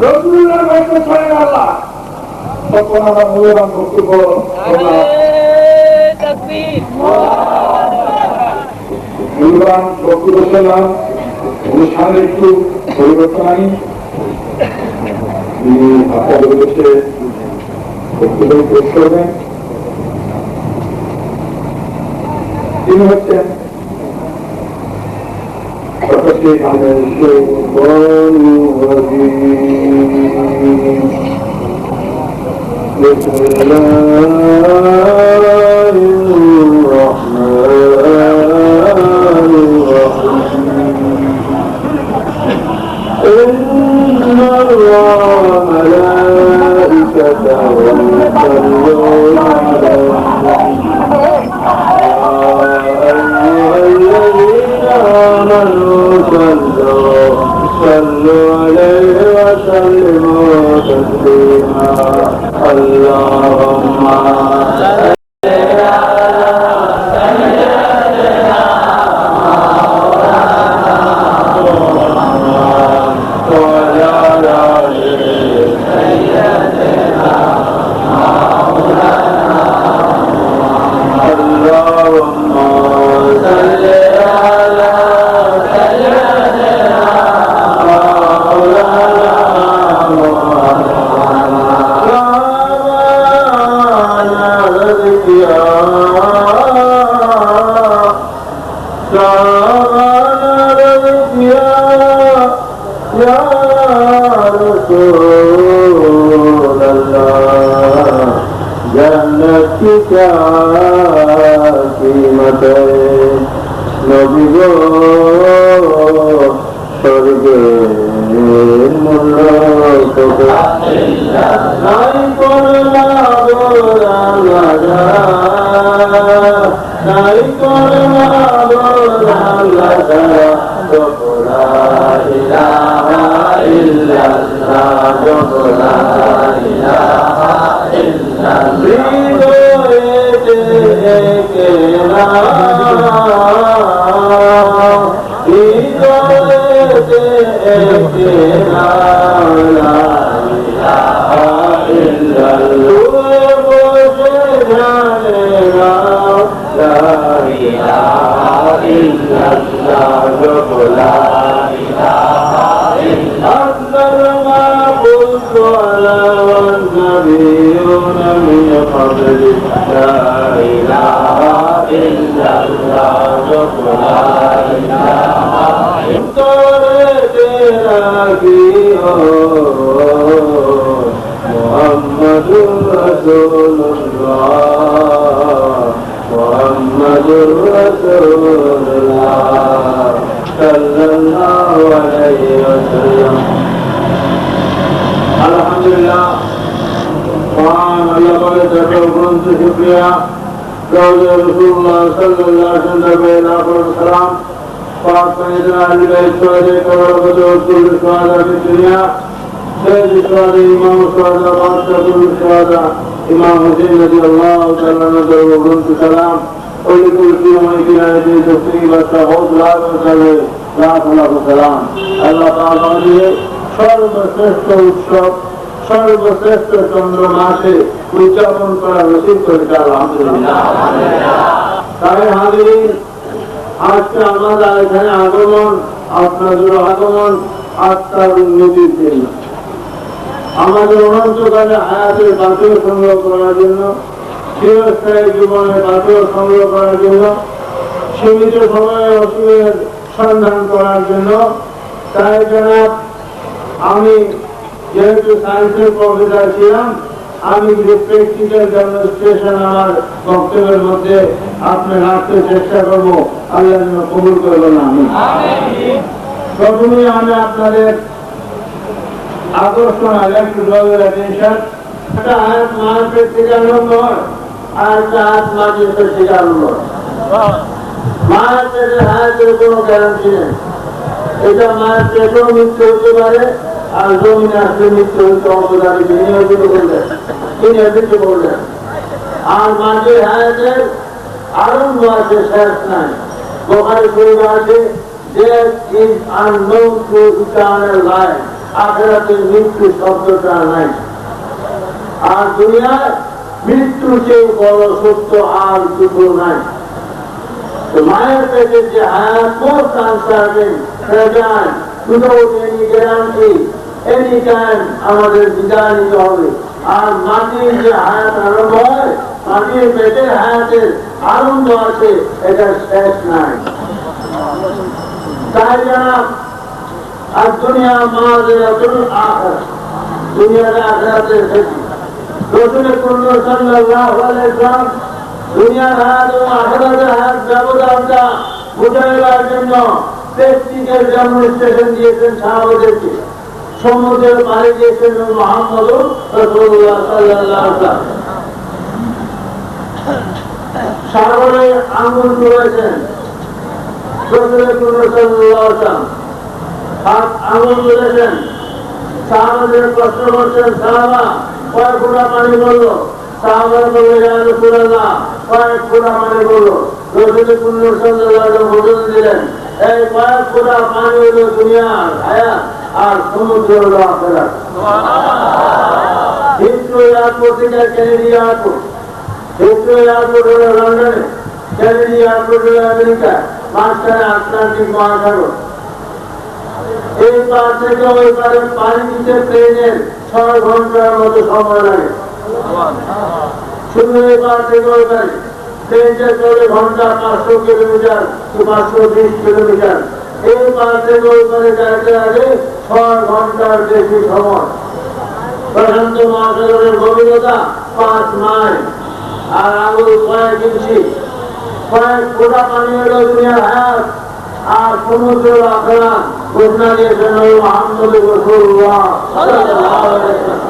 রসুলের বাইরে ছড়ে আল্লাহ, তখন আমরা মূল্যবান বক্তব্য মূল্যবান বক্তব্য শুনলাম। অনুষ্ঠানে একটু পরিবর্তন আনি, তিনি আপনাদের উদ্দেশ্যে বক্তব্য পেশ করবেন। তিনি হচ্ছেন صلوا عليه وسلموا تسليما اللهم इमाम हुसैन रज़ी अल्लाह तआला अन्हु सलाम ওইগুলো কি হয় কিনা যে দক্ষিণ বাচ্চা বহুত লাভ চলে লাখ লাখ সালাম। আল্লাহ তাআলা আমাদের সর্বশ্রেষ্ঠ উৎসব সর্বশ্রেষ্ঠ চন্দ্র মাসে উদযাপন করা নসিব করেছে আলহামদুলিল্লাহ। তাই হাজিরিন, আজকে আমাদের এখানে আগমন, আপনাদের আগমন আত্মার উন্নতির জন্য, আমাদের অনন্তকালে হায়াতের বাঁচিয়ে সংগ্রহ করার জন্য, চিরস্থায়ী জীবনের বাঁচিয়ে সংগ্রহ করার জন্য, সীমিত সময়ে অসুখের সন্ধান করার জন্য। তাই জনাব, আমি যেহেতু সায়েন্সের প্রফেসর ছিলাম, আমি কিছু প্র্যাকটিক্যাল ডেমনস্ট্রেশন আমার বক্তব্যের মধ্যে আপনি রাখতে চেষ্টা করবো। আল্লাহ যেন কবুল করবেন। আমি প্রথমেই আমি আপনাদের আকর্ষণ একটু ড্রবের অ্যাটেনশন, একটা আয়াত মায়ের প্র্যাকটিক্যাল নম্বর আর একটা আয়াত মায়ের প্র্যাকটিক্যাল নম্বর। মায়ের পেটের হায়াতের কোনো গ্যারান্টি নেই, এটা মায়ের পেটেও মৃত্যু হতে পারে আর জমিনে আসলে মৃত্যু হতে অবদানে বিনিয়োগ করলেন, তিনি এদিকে বললেন। আর মাঝে হায়াতের আরম্ভ আছে, শেষ নাই। বুখারী শরীফে আছে, death is unknown to eternal life. আখিরাতের মৃত্যু শব্দটা নাই। আর দুনিয়ার মৃত্যুর চেয়ে বড় সত্য আর কিছু নাই। মায়ের পেটে যে হায়াত most uncertain, fragile, without any guarantee, any time আমাদের বিদায় নিতে হবে। আর মাটির যে হায়াত আরম্ভ হয়, মাটির পেটের হায়াতের আনন্দ আছে, এটা শেষ নাই। তাই জানাব আর দুনিয়া মাঝের দুনিয়ার আখিরাতের ক্ষতি রসুলের পূর্ণ সাল্লাল্লাহু আলাইহি ওয়াসাল্লাম দুনিয়ার হায়াত ও আখিরাতের হায়াত ব্যবধানটা বুঝাইবার জন্য প্রেসিডেন্টের ডেমনস্ট্রেশন দিয়েছেন সাহাবাদেরকে। সমুদ্রের পাড়ে দিয়েছেন মুহাম্মদ রাসূলুল্লাহ সাল্লাল্লাহু আলাইহি ওয়াসাল্লাম। সাগরে আঙ্গুল তুলেছেন রসুলের পূর্ণ সাল্লাল্লাহু আলাইহি ওয়াসাল্লাম। হাত আঙ্গুল তুলেছেন, সাহাবাদের প্রশ্ন করছেন, সাহাবা কয়েক ফোঁটা পানি বললো? সাহাবারা বললো, ইয়া রাসূলুল্লাহ কয়েক ফোঁটা পানি বললো। রসুলের পূর্ণ সাল্লাল্লাহু আলাইহি ওয়াসাল্লাম ঘোষণা দিলেন, এই কয়েক ফোঁটা পানি হলো দুনিয়ার হায়াত আর সমুদ্র হলো আখিরাত। হিথ্রো এয়ারপোর্ট থেকে কেনেডি এয়ারপোর্ট, হিথ্রো এয়ারপোর্ট হলো লন্ডনে, কেনেডি এয়ারপোর্ট হলো আমেরিকা, মাঝখানে আটলান্টিক মহাসাগর। এই পার থেকে ওই পারে পানি দিতে প্লেনের 6 ঘন্টার মতো সময় লাগে। শুধু এই পার থেকে ওই পারে প্লেনটা চলে ঘন্টা 500 কিলোমিটার, 520 কিলোমিটার। এই পার থেকে ওই পারে যাইতে আগে 6 ঘন্টার বেশি সময়। প্রশান্ত মহাসাগরের গভীরতা 5 মাইল আর আঙুল কয়েক ইঞ্চি। কয়েক ফোঁটা পানি হলো দুনিয়ার হায়াত আর সমুদ্র আখিরাত। ঘোষণা দিয়েছেন মুহাম্মদ রাসূলুল্লাহ সাল্লাল্লাহু আলাইহি ওয়াসাল্লাম।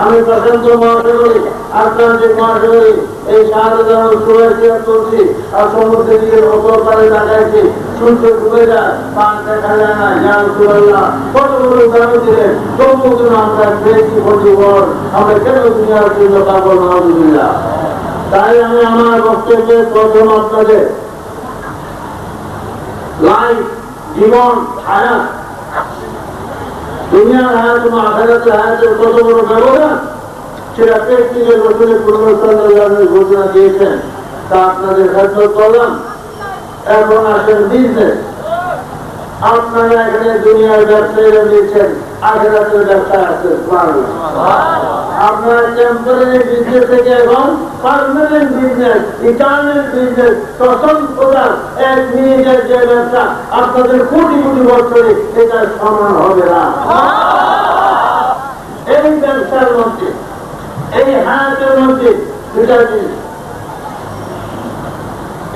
আমি প্রশান্ত মহাসাগরে, আটলান্টিক মহাসাগরে এই শাহজালাল সুরাইয়া চলছি আর সমুদ্রের দিকে অপর পারে তাকাইছি, সূর্য ডুবে যায়, পান দেখা যায় না। ইয়া রাসূলুল্লাহ কত বড় দাবি দিলেন, তবুও আমরা দেখি বন্ধুগণ, আমরা কেন দুনিয়ার জন্য পাগল? নাউযুবিল্লাহ। তাই আমি আমার বক্তব্যে প্রথম আপনাদের লাইফ, জীবন, হায়াত, দুনিয়ার হায়াত এবং আখিরাতের হায়াতের কত বড় ব্যবধান সেটা প্রেসিডেন্ট রসুলের পূর্ণ সাল্লাল্লাহু আলাইহি ওয়াসাল্লাম ঘোষণা দিয়েছেন, তা আপনাদের খেদমত করলাম। এখন আসেন বিজনেস। আপনারা এখানে দুনিয়ার ব্যবসায়ীরা দিয়েছেন, আখিরাতের ব্যবসা আছে। আপনারা টেম্পোরারি বিজনেস থেকে এখন পার্মানেন্ট বিজনেস, ইটারনাল বিজনেস, কসম খোদার 1 মিনিটের যে ব্যবসা আপনাদের কোটি কোটি বছরে এটা সমান হবে না। এই ব্যবসার মধ্যে, এই হায়াতের মধ্যে দুটা জিনিস,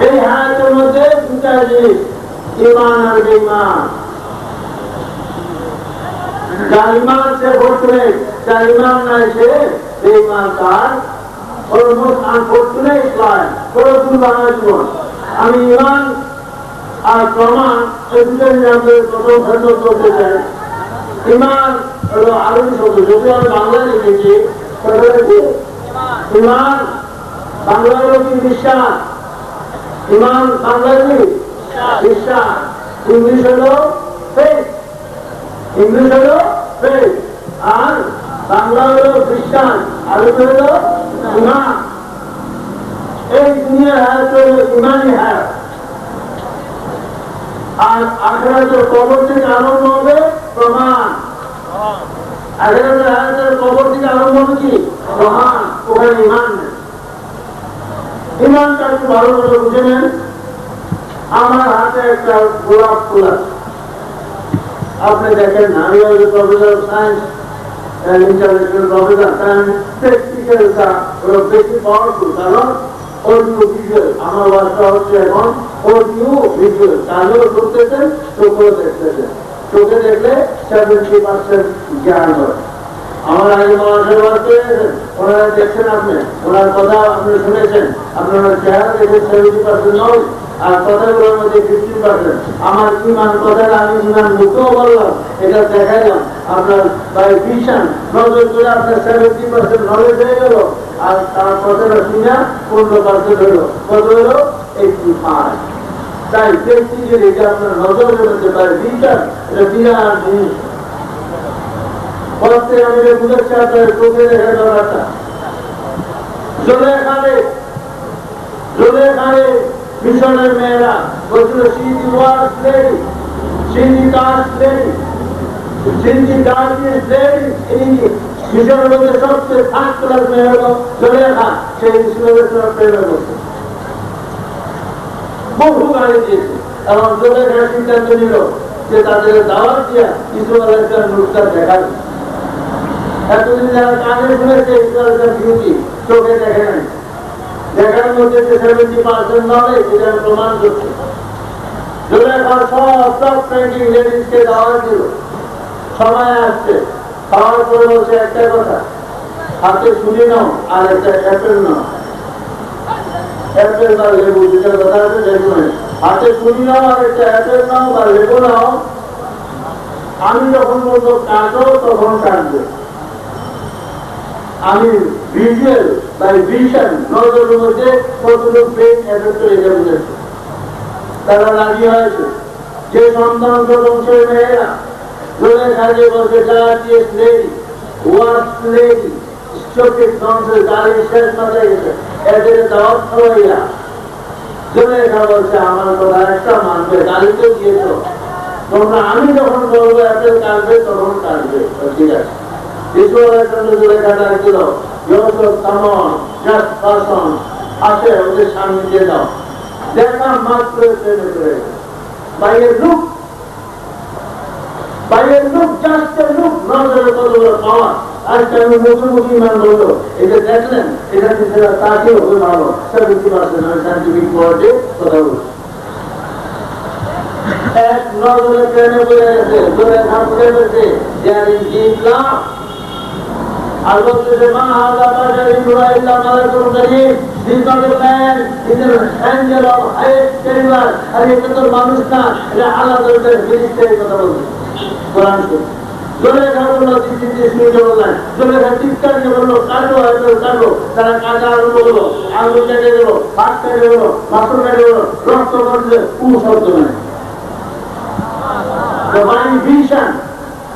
এই হায়াতের মধ্যে দুটা জিনিস, ঈমান আর বেঈমান। যার ঈমান সে ফরচুনেট, যার ঈমান নাই সে বেঈমান। তার অলমোস্ট আনফরচুনেট লাইফ, বড় দুর্ভাগ্য জীবন। আমি ঈমান আর প্রমাণ এই দুটো নিয়ে প্রথম খেদমত করতে চাই। ঈমান হলো আরবি শব্দ, যদি আমি বাংলায় লিখেছি ঈমান বাংলা হলো কি? বিশ্বাস। ঈমান বাংলায় কি? বিশ্বাস। ইংলিশ হলো ফেথ, ইংলিশ হলো ফেথ আর বাংলা হলো বিশ্বাস, আরবি হলো ঈমান। এই দুনিয়ার হায়াত হলো ঈমানি হায়াত। আর আখিরাতের কবর থেকে আরম্ভ হবে প্রমাণ। আখিরাতের হায়াতের কবর থেকে আরম্ভ হবে কি? প্রমাণ। ওখানে ঈমান নেই। ঈমানটা একটু ভালো করে বুঝে নেন। আমার হাতে একটা গোলাপ ফুল আছে, আপনি দেখেন না, আমি professor of science, international professor science, প্র্যাকটিক্যালটা হলো বেশি পাওয়ারফুল, কারণ অডিও ভিজুয়াল। আমার বাচ্চা হচ্ছে এখন অডিও ভিজুয়াল, কাজও করতেছেন, চোখেও দেখতেছেন। চোখে দেখলে 70% জ্ঞান হয়। আমার আগে মহাশয় পেয়েছেন, ওনারা দেখছেন, আপনি ওনার কথা আপনি শুনেছেন, আপনার চেহারা দেখে 70% নয় আর কথাগুলোর মধ্যে 50%। আমার ইমান কথাটা আমি ইমান মুখেও বললাম, এটা দেখাইলাম। আপনার বাই ভিশন নজর করে আপনার 70% নলেজ হয়ে গেল আর তার কথাটা শুনে 15% হলো। কত হলো? 85। তাই দেখছি যে এটা আপনার নজরের মধ্যে বাই ভিশন, এটা বিরাট জিনিস। করতে আমি বুঝাচ্ছি আপনার চোখে দেখে ব্যাপারটা জোরে খানে মিশনের মেয়েরা বলছিল Sindhi was lady Sindhi caste lady Sindhi darkest lady মিশনের মধ্যে সবচেয়ে ফার্স্ট ক্লাস মেয়ে হলো জোরে খান সেই ইসলামের প্রেরণা করছে বহু গাড়ি দিয়েছে এবং জোরে খান সিদ্ধান্ত নিল যে তাদের দাওয়াত দিয়া ইসলামের একটা নুস্কার দেখাবে এতদিন যারা কানে শুনেছে ইসলামের বিউটি চোখে দেখে নাই দেখার মধ্যে যে 70% নলেজ এটা প্রমাণ করছে জোরে খান সব ট্রেনিং লেডিসকে দাওয়াত দিল সময় আসছে খাওয়ার পরে বলছে একটা কথা হাতে ছুরি নাও আর একটা অ্যাপেল নাও অ্যাপেল বা লেবু যেটার কথা আছে লেবু নেই হাতে ছুরি নাও আর একটা অ্যাপেল নাও বা লেবু নাও আমি যখন বলবো কাটো তখন কাটবে আমি ভিজুয়াল বা ভিশন নজরের মধ্যে কতটুকু ব্রেন এফেক্ট এটা বুঝেছে তারা রাজি হয়েছে যে সন্তান বংশের মেয়েরা জোরে খাজে বলছে জাতীয় লেডি ওয়ার্স লেডি চোখে বংশের গাড়ি শেষ মাথায় গেছে এদের দাওয়াত খাওয়াইয়া জোরে খা বলছে আমার কথা একটা মানবে গাড়িতেও দিয়েছ তোমরা আমি যখন বলবো অ্যাপেল কাটবে তখন কাটবে ঠিক আছে ঈশ্বরের জন্য জোরে খাটা ছিল আসে ওদের সামনে দিয়ে দাও দেখা মাত্র ট্রেনে করে বাইরের লুক জাস্ট লুক নজরে কতগুলো পাওয়া আজকে আমি মুখোমুখি মান বললো এটা দেখলেন এটা সেটা তাকে হবে ভালো 70% আমি সাইন্টিফিক ওয়ার্ডে কথা বলছি এক নজরে ট্রেনে বলে গেছে জোরে খাপড়ে গেছে যারি জিতলাম আর বলতেছে মা হাজা বাজারি নুরা ইল্লা মালাকুল কারীম this not a man is an angel of highest calibre আর এটা তো মানুষ না এটা আল্লাহ দরবারের ফেরেশতার কথা বলছে কোরআন জোরে বললো বললেন জোরে চিৎকার দিয়ে বললো কাটো কাটো তারা কাটা আরম্ভ করলো আঙুল কেটে গেল হাত কেটে গেল মাথা কেটে গেল রক্ত করছে কোনো শব্দ নেই ডিভাইন ভিশন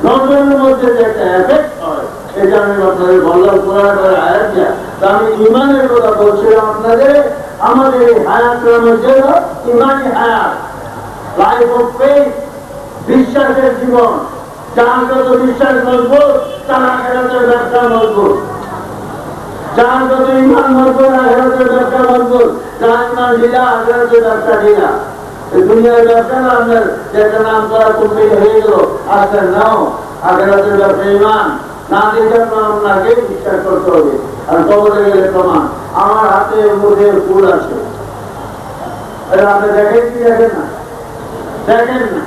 নজরের মধ্যে যে একটা এফেক্ট হয় এটা আমি আপনাদের বললাম কোরআনের আয়াত দিয়া আমি ইমানের কথা বলছিলাম আপনাদের আমাদের এই হায়াতের মধ্যে ইমানি হায়াত লাইফ অফ ফেথ বিশ্বাসের জীবন যার যত বিশ্বাস মজবুত তার আখিরাতের ব্যবসা মজবুত যার যত ইমান মজবুত আখিরাতের ব্যবসা মজবুত যার ইমান ঢিলা আখিরাতের ব্যবসা ঢিলা এই দুনিয়ার ব্যবসা না আপনার যেটা নাম করা কমপ্লিট হয়ে গেল আজকে নাও আখিরাতের ব্যবসা ইমান না দেখে আপনাকে বিশ্বাস করতে হবে আর কবরে গেলে প্রমাণ আমার হাতে মুখে ফুল আছে আপনি দেখেন কি দেখেন না দেখেন না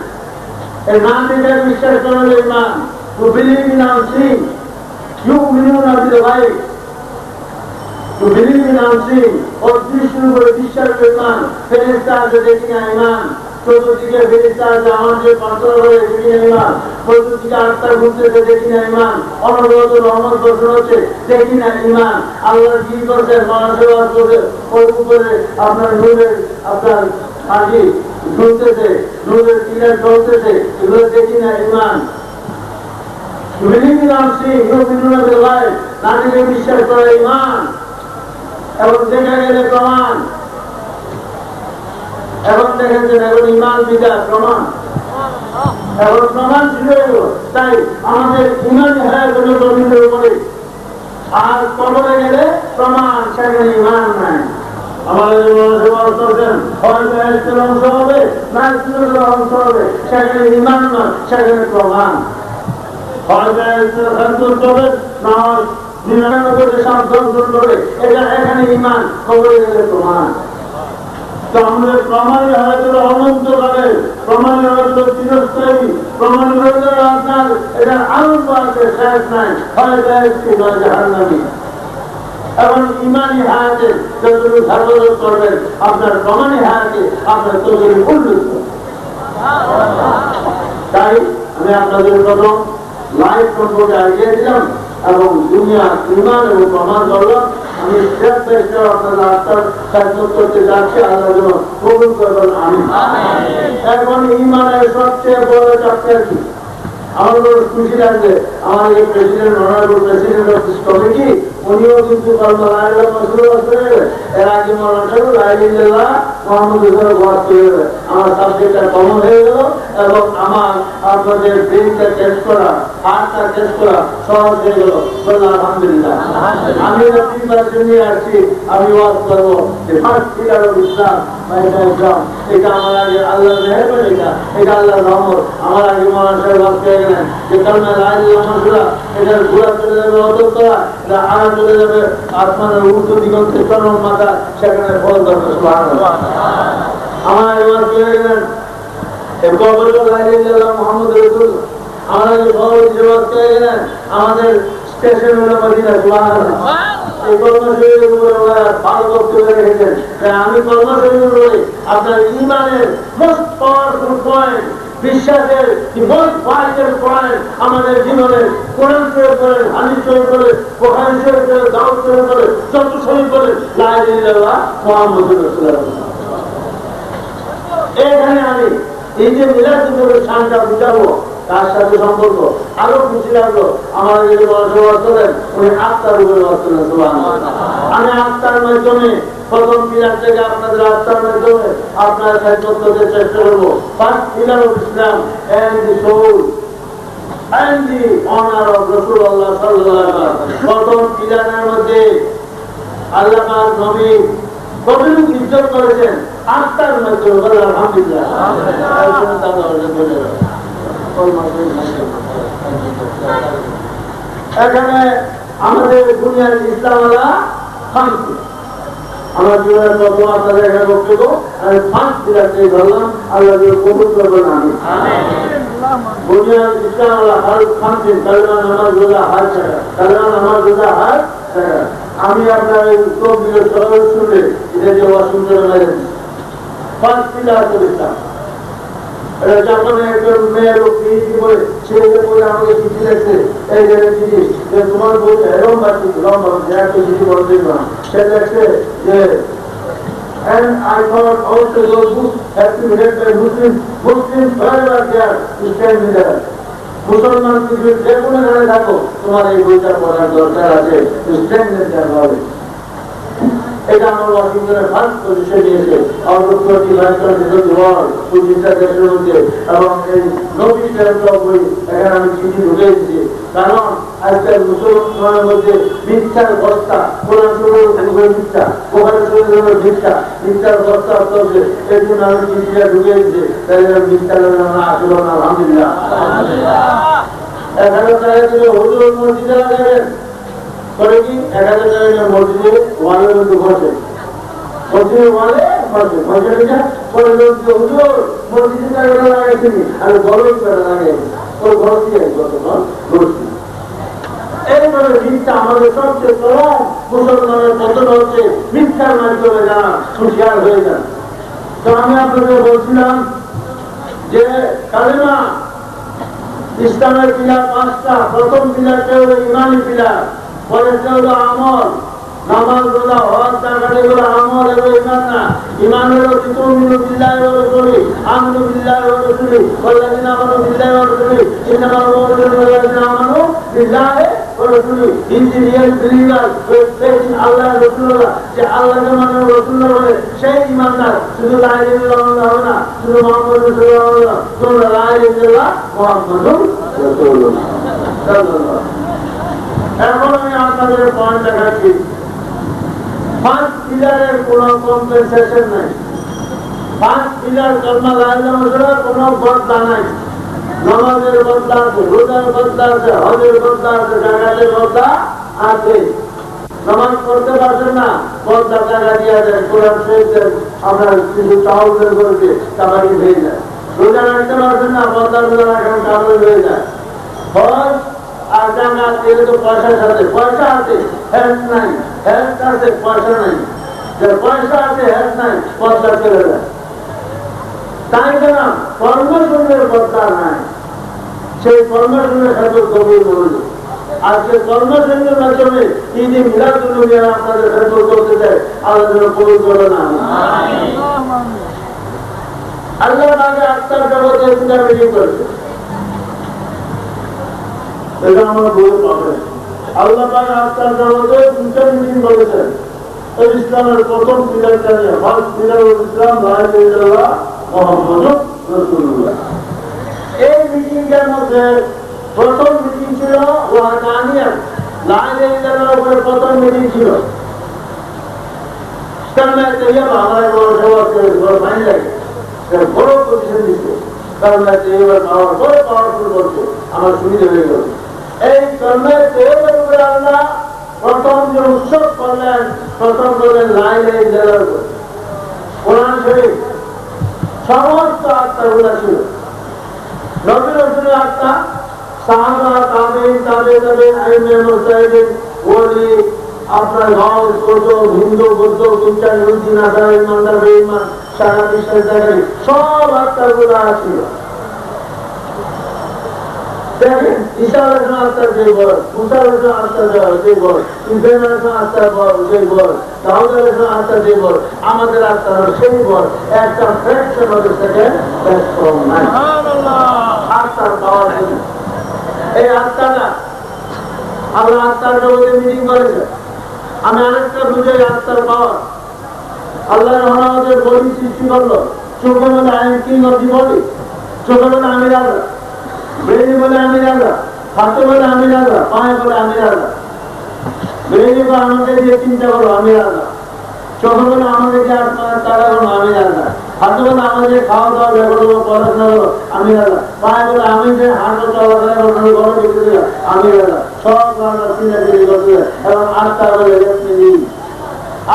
এই নাম দেখে বিশ্বাস করলে ইমান to believe in unseen yu'minuna bil ghaib to believe in unseen অদৃশ্য উপরে বিশ্বাস ইমান ফেরেশতা আছে দেখি না ইমান চতুর্দিকে ফেরেশতা আছে আমাদের কন্ট্রোল করে দেখি না ইমান চতুর্দিকে আত্মা ঘুরতেছে দেখি না ইমান অনবরত রহমত বর্ষণ হচ্ছে দেখি না ইমান আল্লাহ কি করছে মানুষের করছে ওর উপরে আপনার নূরের আপনার মাটি ঝুলতেছে নূরের টিলার জ্বলতেছে এগুলো দেখি না ইমান বিশ্বাস করে ইমান এবং দেখা গেলে প্রমাণ এখন দেখেছেন এখন ইমান বিদায় প্রমাণ এখন প্রমাণ ছিল তাই আমাদের ইমান হারার জন্য জমিনের উপরে আর কবরে গেলে প্রমাণ সেখানে ইমান নাই আমাদের অংশ হবে না অংশ হবে সেখানে ইমান নয় সেখানে প্রমাণ এখানে ইমান খবরে গেলে প্রমাণ তো আমাদের প্রমাণের হয়তো অনন্তকালে প্রমাণের হয়তো চিরস্থায়ী প্রমাণের হয়তো আপনার এটা আনন্দ আছে শেষ নাই হয় জাহান্নামী এবং ইমানি হায়াতে যতটুকু ধারণ করবেন আপনার প্রমাণী হায়াতে আপনার তৈরি উল্লেখ তাই আমি আপনাদের প্রথম লাইফ সম্পর্কে আইডিয়া দিলাম এবং দুনিয়া ইমান এবং প্রমাণ করলাম আমি স্টেপ বাই স্টেপ আপনাদের আত্মার সাহায্য করতে যাচ্ছি আল্লাহ যেন কবুল করবেন আমি এখন ইমানের সবচেয়ে বড় চাপটা কি আমার বড় খুশি লাগবে আমার এই president honourable president of this committee উনিও কিন্তু এর আগে মোহাম্মদ আমার সাবজেক্টটা কমন হয়ে গেল এবং আমার আপনাদের ব্রেনটা টেস্ট করা হার্টটা টেস্ট করা সহজ হয়ে গেল। আলহামদুলিল্লাহ আমি প্রিপারেশন নিয়ে আসছি। আমি ওয়াজ করবো যে ফার্স্ট পিলার অফ ইসলাম এটা আমার আগে আল্লাহ মেহেরবানি, এটা আল্লাহ রহমত। আমার আগে মহান সাহেব ওয়াজ করে গেলেন যে কালমা লা ইলাহা ইল্লাল্লাহ এটার ঘোরা চলে যাবে অতঃপর এটা আনা চলে যাবে আসমানের উত্তর দিগন্তে চরম মাথা, সেখানে ফল ধরবে। সুবহানাল্লাহ। আমার ওয়াজ করে গেলেন এই কবরে লা ইলাহা ইল্লাল্লাহ মুহাম্মদুর রাসূলুল্লাহ। আমার আগে খবর যে ওয়াজ করে গেলেন আমাদের স্টেশন হলো মদিনা। সুবহানাল্লাহ। এই কর্মশৈলীর উপরে ওরা ভালো বক্তব্য রেখেছেন। আমি কর্মশৈলীর উপরে আপনার ইমানের মোস্ট পাওয়ারফুল পয়েন্ট, বিশ্বাসের মোস্ট ভাইটাল পয়েন্ট আমাদের জীবনের কোরআন শরীফ বলেন, হাদিস শরীফ বলেন, বুখারী শরীফ বলেন, দাউদ শরীফ বলেন, যত শরীফ বলেন লা ইলাহা ইল্লাল্লাহ মুহাম্মাদুর রাসূলুল্লাহ। এখানে আমি এই যে মিলাদুন্নবীর শানটা বুঝাবো তার সাথে সম্পর্ক আরো খুশি লাগলো। আমার যদি বসবাস করেন উনি আত্মার উপরে বাস করেন। সুবহানাল্লাহ। আমি আত্মার মাধ্যমে প্রথম পিলার থেকে আপনাদের আত্মার মাধ্যমে আপনার খেদমত করতে চেষ্টা করবো। First pillar of Islam and the soul and the honor of Rasulullah sallallahu alaihi wasallam. প্রথম পিলারের মধ্যে আল্লাহ পাক নবী কতটুকু ইজ্জত করেছেন আত্মার মাধ্যমে। আলহামদুলিল্লাহ। এখানে আমাদের দুনিয়ার ইসলামওয়ালা শান্তি আমার জীবনের প্রথম আপনাদের এখানে বক্তব্য আমি ফার্স্ট পিলারকে ধরলাম। আল্লাহ কবুল করবেন। আমি দুনিয়ার ইসলামওয়ালা হার শান্তি কালমা নামাজ রোজা হার ছাড়া, কালমা নামাজ রোজা হার ছাড়া। আমি আপনার এই উত্তর দিকে সরল শুনে এটা যে অসুন্দর মেরেন ফার্স্ট পিলার তো ইসলাম। জাপানে একজন মেয়ের পিএইচডি করে সে বলে আমাকে চিঠি লেখছে, এই চিঠি যে তোমার বই লম্বা চিঠি, লম্বা একটা চিঠি বড় দিন না, সে লেখছে যে and I thought also those books have to be read by Muslims. Muslims wherever they are, to stand with them. মুসলমান পৃথিবীর যে কোনো জায়গায় থাকো তোমার এই বইটা পড়ার দরকার আছে। এটা আমার ওয়াশিংটনের ফার্স্ট পজিশন নিয়েছে দেশের মধ্যে এবং এই নবী বই এখানে আমি চিঠি ঢুকে দিচ্ছি। কারণ আজকাল মুসলমানের মধ্যে মিথ্যার বস্তা, কোরআন শরীফের মিথ্যা, বুখারী শরীফের মিথ্যা, মিথ্যার বস্তা চলছে। এর জন্য আমি চিঠিটা ঢুকে দিচ্ছি। তাই মিথ্যা আসলো না। আলহামদুলিল্লাহ। এখানে তারা ছিল হুজুর মসজিদে লাগাবেন করে কি 1000 টাকা মসজিদে ওয়ালের মধ্যে বসে, মসজিদের ওয়ালে বসে বসে পরে হুজুর মসজিদে টাকা লাগাইছিনি আর গরম টাকা লাগাইছি ওর ঘর দিয়ে ঘুরছি। এইভাবে মিথ্যা আমাদের সবচেয়ে চরম মুসলমানের পতন হচ্ছে মিথ্যার মাধ্যমে যারা হুঁশিয়ার হয়ে যান। তো আমি আপনাদের বলছিলাম যে কালেমা ইসলামের পিলার 5টা। প্রথম পিলারটা হলো ইমানি পিলার, পরেরটা হলো আমল, নামাজ রোজা হজ জাকাত এগুলো আমল এবং ইমান না। ইমান হলো তুমিনু বিল্লাহি ওয়া রাসূলি, আমানু বিল্লাহি ওয়া রাসূলি, ওয়াল্লাযিনা আমানু বিল্লাহি ওয়া রাসূলি, ইন্নামাল মুমিনুনা আল্লাযিনা আমানু বিল্লাহি ওয়া রাসূলি। In the real believers with faith in Allah and রাসূলুল্লাহ, যে আল্লাহকে মানে রাসূলুল্লাহ বলে সেই ইমানদার। শুধু লা ইলাহা ইল্লাল্লাহ হবে না, শুধু মুহাম্মদুর রাসূলুল্লাহ হবে না, শুধু লা ইলাহা ইল্লাল্লাহ মুহাম্মাদুর রাসূলুল্লাহ সাল্লাল্লাহু। এখন আমি আপনাদের পয়েন্ট দেখাচ্ছি। ফার্স্ট পিলারের কোন কম্পেনসেশন নাই। ফার্স্ট পিলার কালমা লা ইলাহা ইল্লাল্লাহ কোনো বদলা নাই। নামাজের বদলা আছে, রোজার বদলা আছে, হজের বদলা আছে, জাকাতের বদলা আছে। নামাজ পড়তে পারছেন না, বদলা টাকা দিয়ে দেন, কোরআন শরীফ দেন, আপনার কিছু চাউল বের করেছে টাকাটি হয়ে যায়। রোজা রাখতে পারছেন না, বদলা রোজা রাখেন টাকা হয়ে যায়। হজ আর জাকাত এগুলো তো পয়সার সাথে, পয়সা আছে হেল্প নাই, হেল্প আছে পয়সা নাই। পয়সা আছে হেল্প নাই, বদলা চলে যায়। তাই না কর্মশূন্যের বদলা নাই, সেই কর্মশূন্যের সাথে গভীর মনোযোগ। আজকে কর্মশূন্যের মাধ্যমে ঈদে মিলাদুন্নবী আপনাদের খেদমত করতে চাই। আল্লাহ কবুল করবে না। আল্লাহ আগে আত্মার জগতে মিটিং করেছে। এটা আমরা বই পাবেন। আল্লাহ পাক আত্মার জগতে দুটো মিটিং করেছেন। ইসলামের প্রথম পিলারটা নিয়ে, ফার্স্ট পিলার ইসলাম লা ইলাহা ইল্লাল্লাহ মুহাম্মাদুর রাসূলুল্লাহ। এই মিটিংটার মধ্যে প্রথম মিটিং ছিল ওয়াহদানিয়া, লা ইলাহা ইল্লাল্লাহর উপরে প্রথম মিটিং ছিল। কারণে তৈরি বাংলায় বড় সভাকে বড় মাইন লাগে, বড় পজিশন দিচ্ছে। কারণে এবার পাওয়ার বড় পাওয়ারফুল করছে, আমার সুবিধা হয়ে গেল। এই কর্মে তৈরির উপরে আল্লাহ প্রথম যে উৎসব করলেন, প্রথম করলেন লা ইলাহা ইল্লাল্লাহ। কোরআন শরীফ সমস্ত আত্মাগুলা ছিল, নবী রাসূলের আত্মা, সাহাবা, তাবেঈন, তাবেঈন, আইম্মে মুজতাহিদিন, ওলি, আপনার গাউস, কুতুব, হিন্দু, বৌদ্ধ, খ্রিস্টান, ইহুদি, নাসারা, ইমানদার, বেঈমান, সারা বিশ্বের জায়গায় সব আত্মাগুলা ছিল। দেখেন ঈসা আলাইহিস আত্মার যে বল, মুসা আলাইহিস আত্মার যে বল, ইব্রাহিম আলাইহিস আত্মার বল যে বল, দাউদ আলাইহিস আত্মার যে বল, আমাদের আত্মার সেই বল একটা ফ্র্যাকশন ওদের থেকে ব্যস্ত নাই। আত্মার পাওয়ার এই আত্মাটা আমরা আত্মার জগতে মিটিং করেছে। আমি আরেকটা বুঝে আত্মার পাওয়ার। আল্লাহ আমাদের বডি সৃষ্টি করলো, চোখে বলে I am king of the body, চোখে বলে আমি রাজা, ব্রেনে বলে আমি রাজা, হাতে বলে আমি রাজা, পায়ে বলে আমি রাজা। ব্রেনে বলে আমাকে দিয়ে চিন্তা করো আমি রাজা, চোখে বলে আমাকে যে তারা করো আমি রাজা, হাতে বলে আমাকে খাওয়া দাওয়া ব্যবহার করবো, পড়াশোনা করো আমি রাজা, পায়ে বলে আমি যে হাঁটো চলাফেরা করবো ঘরে ঢুকতে আমি রাজা। সব রাজা চিন্তাগিরি করতে এবং আত্মা বলে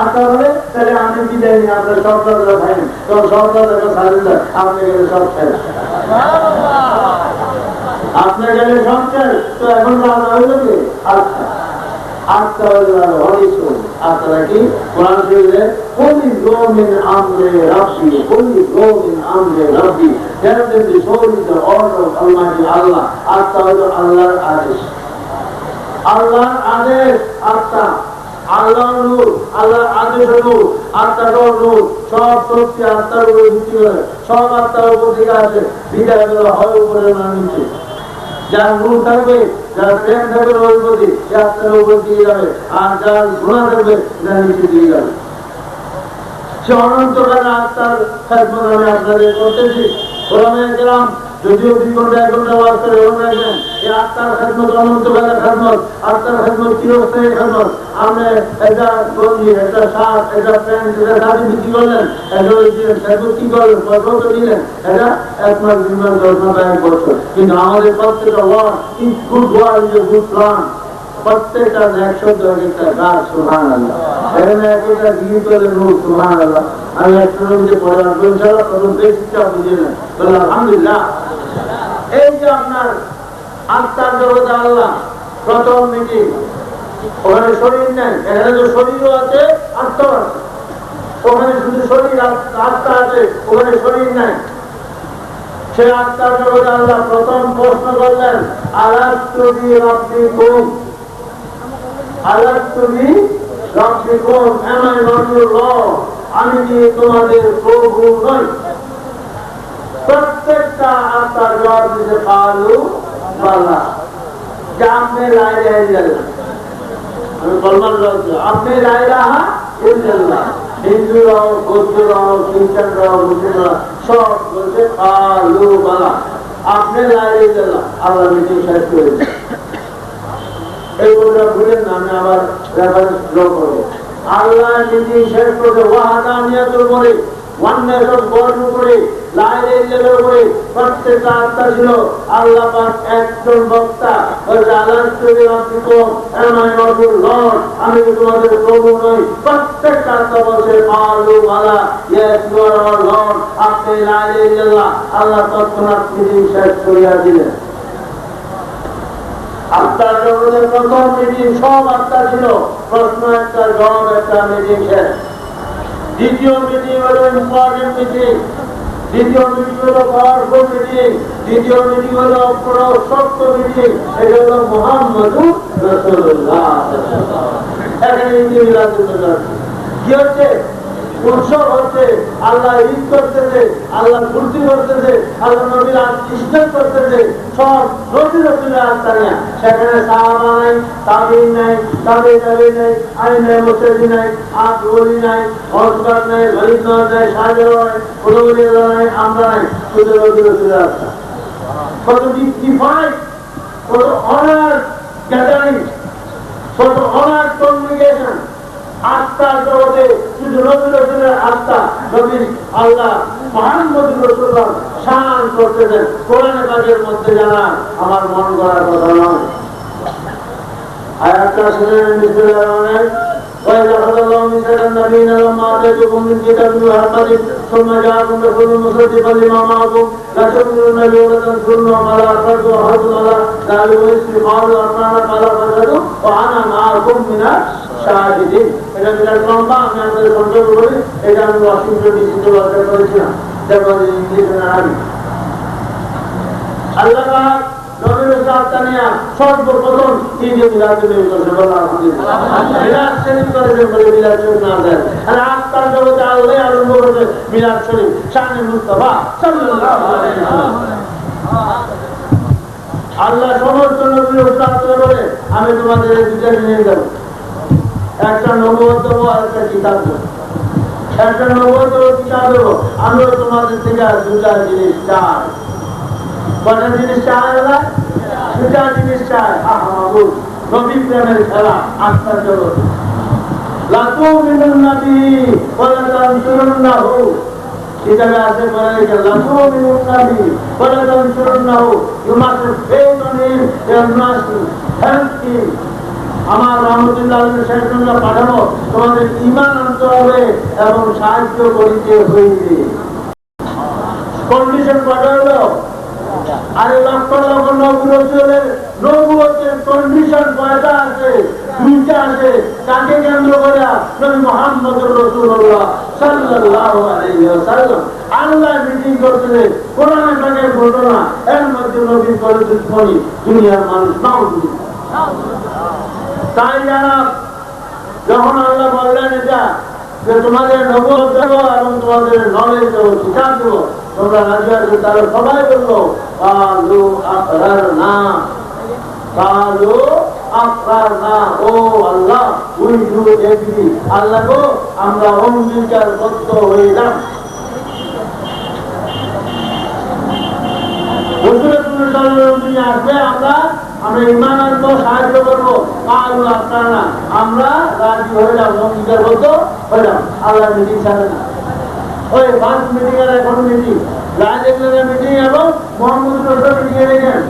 আত্মা বলে তাহলে আমি বিদায় নিই, আপনার সব রাজা ভাই তখন সব রাজা সারেন্ডার, আপনি গেলে সব শেষ, আপনার গেলে সব শেষ। তো এখন রাজা হয়ে যাবে আত্মা। আত্মা আত্মারা কি কোরআন শরীফে কুল্লি গৌমিন আমরে রাব্বি, কুল্লি গৌমিন আমরে রাব্বি, tell them the soul is the order of Almighty Allah. আত্মা হলো আল্লাহর আদেশ, আল্লাহর আদেশ আত্মা, আল্লাহর নূর, আল্লাহর আদেশ নূর, আত্মাটাও নূর। সব শক্তি আত্মার উপরে ভিত্তি করে, সব আত্মার উপর থেকে আসে। বিদায় বেলা হয় উপরে না নিচে, যার নূর থাকবে, যার প্রেম থাকবে ওর প্রতি, আত্মার উপর দিয়ে যাবে, আর যার গুণা থাকবে যার নিচে দিয়ে যাবে। সে অনন্তকালে আত্মার খেদমত আমি আপনাদের করতেছি। কোরআনে গেলাম যদিও 2 ঘন্টা 1 ঘন্টা ওয়াজ করে এরকম রাখবেন, এই আত্মার খেদমত অনন্তকালের খেদমত, আত্মার খেদমত চিরস্থায়ী খেদমত। আপনি একটা গঞ্জি, একটা শার্ট, একটা প্যান্ট, এটা দাবি বিক্রি করলেন, এটা খেদমত কি করলেন, কত দিলেন, এটা 1 মাস 2 মাস 10 মাস 1 বছর। কিন্তু আমাদের প্রত্যেকটা word is good word, is a good plan. প্রত্যেকটা 110 একটা গাছ, সুবহানাল্লাহ। এখানে একটা গিয়ে করে নূর, সুবহানাল্লাহ। আমি একটা রুমে পড়ে আসবো ইনশাআল্লাহ, তখন বেশিটা বুঝে নেন, বলে আলহামদুলিল্লাহ। এই যে আপনার আত্মার জগতে আল্লাহ প্রথম মিটিং, ওখানে শরীর নেই, এখানে তো শরীরও আছে আত্মা আছে। ওখানে শুধু শরীর আত্মা আছে, ওখানে শরীর নাই। সে আত্মার জগতে আল্লাহ প্রথম প্রশ্ন করলেন, আলাস্তু বিরাব্বিকুম, আলাস্তু বিরাব্বিকুম, am I not your Lord? আমি কি তোমাদের প্রভু নই? প্রত্যেকটা আত্মার জবাব দিতে পারলো বালা, যে আপনি লা ইলাহা ইল্লাল্লাহ। আমি বললাম আপনি লা ইলাহা ইল্লাল্লাহ। হিন্দুরাও, বৌদ্ধরাও, খ্রিস্টানরাও, মুসলিমরা সব বলছে পালু বালা, আপনি লা ইলাহা ইল্লাল্লাহ। আল্লাহ মিটিং শেষ করেছে। এই কথা ভুলেন না, আমি আবার রেফারেন্স ড্র করবো। আল্লাহ মিটিং শেষ করে ওয়াহদানিয়াতের উপরে, ওয়াননেস অফ গড উপরে, লা ইলাহা ইল্লাল্লাহর উপরে প্রত্যেকটা আত্মা ছিল। আল্লাহ পাক একজন বক্তা বলে, আলাস্তু বিরাব্বিকুম, am I not your Lord? আমি কি তোমাদের প্রভু নই? প্রত্যেকটা আত্মা বলছে পালু বালা, yes you are our Lord, আপনি লা ইলাহা ইল্লাল্লাহ। আল্লাহ তৎক্ষণাৎ মিটিং শেষ করিয়া দিলেন। আত্মার জগতের প্রথম মিটিং, সব আত্মা ছিল, প্রশ্ন একটা, জবাব একটা, মিটিং শেষ। দ্বিতীয় মিটিং হলো ইম্পর্টেন্ট মিটিং, দ্বিতীয় মিটিং হলো পাওয়ারফুল মিটিং, দ্বিতীয় মিটিং হলো সত্য মিটিং। এটা হলো মুহাম্মাদুর রাসূলুল্লাহ। এখানে কি হচ্ছে? উৎসব হচ্ছে, আল্লাহ ঈদ করতেছে, আল্লাহ ফুর্তি করতেছে, আল্লাহ নবীর ইস্তেক করতেছে, সব নবী রসুলের আত্মানিয়া। সেখানে সাহাবা নাই, তাবিঈন নাই, তাবিঈ নাই, আলী নাই, মুর্শিদি নাই, ওলি নাই, হযরত নাই, গরিব নাই, শাহজালাল নাই, কোনো ওলি নাই, আমরা নাই, শুধু নবী রসুলের আত্মা। কত ডিফাইন, কত অনার গ্যাদারিং, কত অনার কমিউনিকেশন। আত্মার জগতে শুধু নবী রসুলের আত্মা, নবী আল্লাহ মুহাম্মদ রাসূলুল্লাহ শান করতেছেন কোরআন পাকের মধ্যে, জানা আমার মন করার কথা নয়। আয়াতটা শুনেন, বিসমিল্লাহির রহমানির রহিম। وإذا أخذ الله ميثاق النبيين لما آتيتكم من كتاب وحكمة ثم جاءكم رسول مصدقا لما معكم لتؤمنن به ولتنصرنه قال أقررتم وأخذتم على ذلكم قالوا أقررنا قال فاشهدوا وأنا معكم من الشاهدين। এটা বিরাট লম্বা, আমি আপনাদের সংযোগ করি। এটা আমি ওয়াশিংটন ডিসিতে বাজার করেছিলাম, যেমন ইংলিশ না আরবি। আল্লাহ নবীর আত্মানিয়া সর্বপ্রথম ঈদে মিলাদুন নবী সাল্লাল্লাহু আলাইহি ওয়াসাল্লাম মিলাদ শরীফ করেছেন বলে মিলাদ শরীফ না দেয়। আর আত্মার জগতে আল্লাহ আরম্ভ করেছে মিলাদ শরীফ, শানে মুস্তাফা সাল্লাল্লাহু আলাইহি ওয়াসাল্লাম। আল্লাহ সমস্ত নবীর উত্তর বলে, আমি তোমাদের এই দুইটা নিয়ে যাব, একটা নবুয়ত দেবো আর একটা কিতাব দেবো। একটা নবুয়ত কিতাব দেবো, আমিও তোমাদের থেকে দুটা জিনিস চাই। কটা জিনিস চায়? দুটা জিনিস চায়। মাহবুব নবী প্রেমের খেলা, আত্মার জগৎ। লা তুমিনুন্না বিহি ওয়া লা তানসুরুন্নাহু, কিতাবে আছে বলে যে লা তুমিনুন্না বিহি ওয়া লা তানসুরুন্নাহু, you must faith on him, you must help him. আমার রহমতুল্লাহ শেখুল্লাহ পাঠানো, তোমাদের ঈমান আনতে হবে এবং সাহায্য করিতে হইবে। কন্ডিশন পাঠালো। আরে লক্ষ লক্ষ নবী রাসূলের নবুয়তের কন্ডিশন কয়টা আছে? দুইটা আছে। কাকে কেন্দ্র করে? নবী মুহাম্মদুর রাসূলুল্লাহ সাল্লাল্লাহু আলাইহি ওয়াসাল্লাম। আল্লাহ মিটিং করতে কোরআন পাকের ঘটনা, এর মধ্যে নবী পরিচিত করি দুনিয়ার মানুষ নাও। তাই যারা যখন আল্লাহ বললেন এটা যে তোমাদের নবুয়ত দেবো এবং তোমাদের নলেজ দেবো, কিতাব দেবো, তোমরা রাজি আছো? তারা সবাই বললো কালু আকরারনা, কালু আকরারনা। ও আল্লাহ, উই ডু এগ্রি। আল্লাহ গো, আমরা অঙ্গীকারবদ্ধ হইলাম। তুমি আসবে, আমরা ঈমান আনবো, সাহায্য করবো। কালু আকরারনা, আমরা রাজি হইলাম, অঙ্গীকারবদ্ধ হইলাম। আল্লাহ মিটিং ছাড়ে না। ওই ফার্স্ট মিটিং আর এখন মিটিং, রাজেন্দ্রের মিটিং এবং মোহাম্মদ রসুল মিটিং এ দেখেন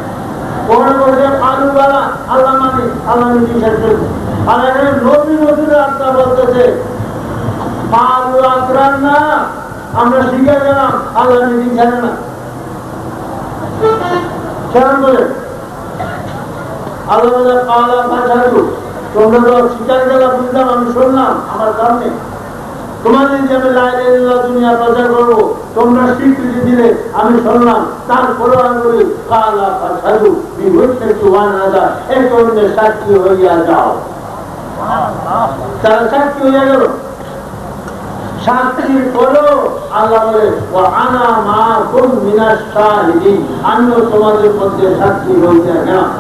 ওখানে বলছে কালুবালা আল্লাহ মানি, আল্লাহ মিটিং শেষ করবে। আর এখানে নবী রসুলের আত্মা বলতেছে কালু আকরার না, আমরা শিখে গেলাম, আল্লাহ মিটিং ছাড়ে না। কেমন বলে আল্লাহ বলে কালা ফাশহাদু, তোমরা তো শিকার গেলা, বুঝলাম, আমি শুনলাম আমার সামনে। তোমাদের যে আমি লা ইলাহা ইল্লাল্লাহ দুনিয়া প্রচার করবো, তোমরা স্বীকৃতি দিলে, আমি শুনলাম। তারপরে আমি বলি কালা ফাশহাদু বিহুজ্জাতি ওয়া নাদা, এক অন্যের সাক্ষী হইয়া যাও। তারা সাক্ষী হইয়া গেল, সাক্ষী করো। আল্লাহ বলে ওয়া আনা মাআকুম মিনাশ শাহিদিন, আমিও তোমাদের মধ্যে সাক্ষী হইয়া গেলাম।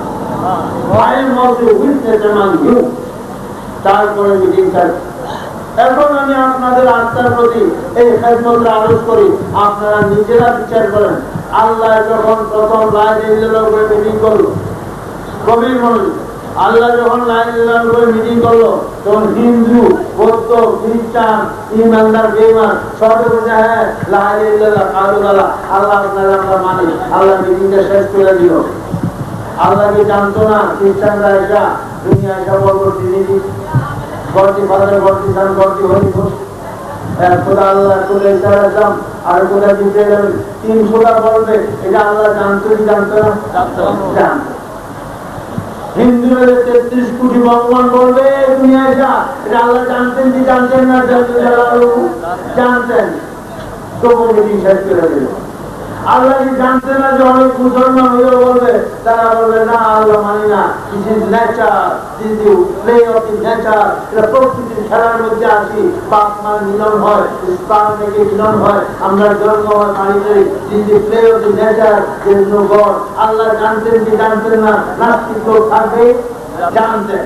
I am also witness among you. তারপরে মিটিং থাকে। এখন আমি আপনাদের আত্মার প্রতি এই খেদমত আরোপ করি, আপনারা নিজেরা বিচার করেন। আল্লাহ যখন প্রথম লা ইলাহা ইল্লাল্লাহ মিটিং করলো, গভীর মনোযোগ, আল্লাহ যখন লা ইলাহা ইল্লাল্লাহ মিটিং করলো, তখন হিন্দু, বৌদ্ধ, খ্রিস্টান, ইমানদার, বেঈমান সবাই বলছে হ্যাঁ লা ইলাহা ইল্লাল্লাহ কালুবালা, আল্লাহ আপনারা আমরা মানি। আল্লাহ মিটিংটা শেষ করে দিল। আল্লাহকে জানতো না খ্রিস্টানরা, এটা দুনিয়া এসা বলবো ট্রিনিটি, গড়তি ফাদার, গড়তি সান, গড়তি হলি ঘোষ, খোদা আল্লাহ, খোদা ঈসা আলাইহিস সালাম, আর খোদা জিবরাইল আলাইহিস সালাম, তিন খোদা বলবে। এটা আল্লাহ জানতো কি জানতো না? জানতো। হিন্দুরা 33 কোটি ভগবান বলবে দুনিয়া এসা, এটা আল্লাহ জানতেন কি জানতেন না? জানতেন। তবু মিটিং শেষ করে দিল। আল্লাহ কি জানতে না যে অনেক মুসলমান হয়েও বলবে, তারা বলবে না আল্লাহ মানি না, this is nature, this is play of the nature, এটা প্রকৃতির খেলার মধ্যে আসি, বাপ মার মিলন হয়, স্পার্ম থেকে মিলন হয়, আমরা জন্ম হয় পানি করি, this is play of the nature, there is no God. আল্লাহ জানতেন কি জানতেন না? নাস্তিক লোক থাকবে, জানতেন।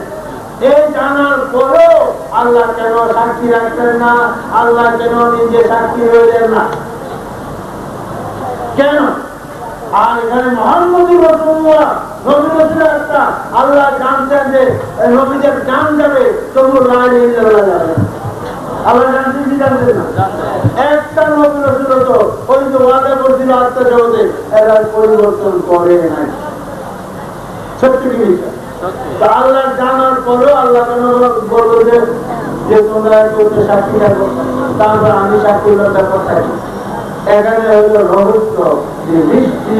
এই জানার পরেও আল্লাহ কেন সাক্ষী রাখতেন না? আল্লাহ কেন নিজে সাক্ষী হইলেন না? কেন? আর এখানে মুহাম্মদুর রাসূলুল্লাহ নবী রাসূল একটা আল্লাহ জানতেন যে নবীদের জান যাবে, তবু লা ইলাহা ইল্লাল্লাহ যাবে। আল্লাহ জানতেন কি জানতেন না? একটা নবী রাসূল তো ওই যে ওয়াদা করেছিল আত্মজগতে, এরা পরিবর্তন করে নাই। সত্যি কি মিথ্যা? আল্লাহ জানার পরেও আল্লাহ কেন বলল যে তোমরা কেউ সাক্ষী রাখো, তারপর আমি সাক্ষী ব্যাপার থাকি। এখানে হইল রহস্য, যে মিষ্টি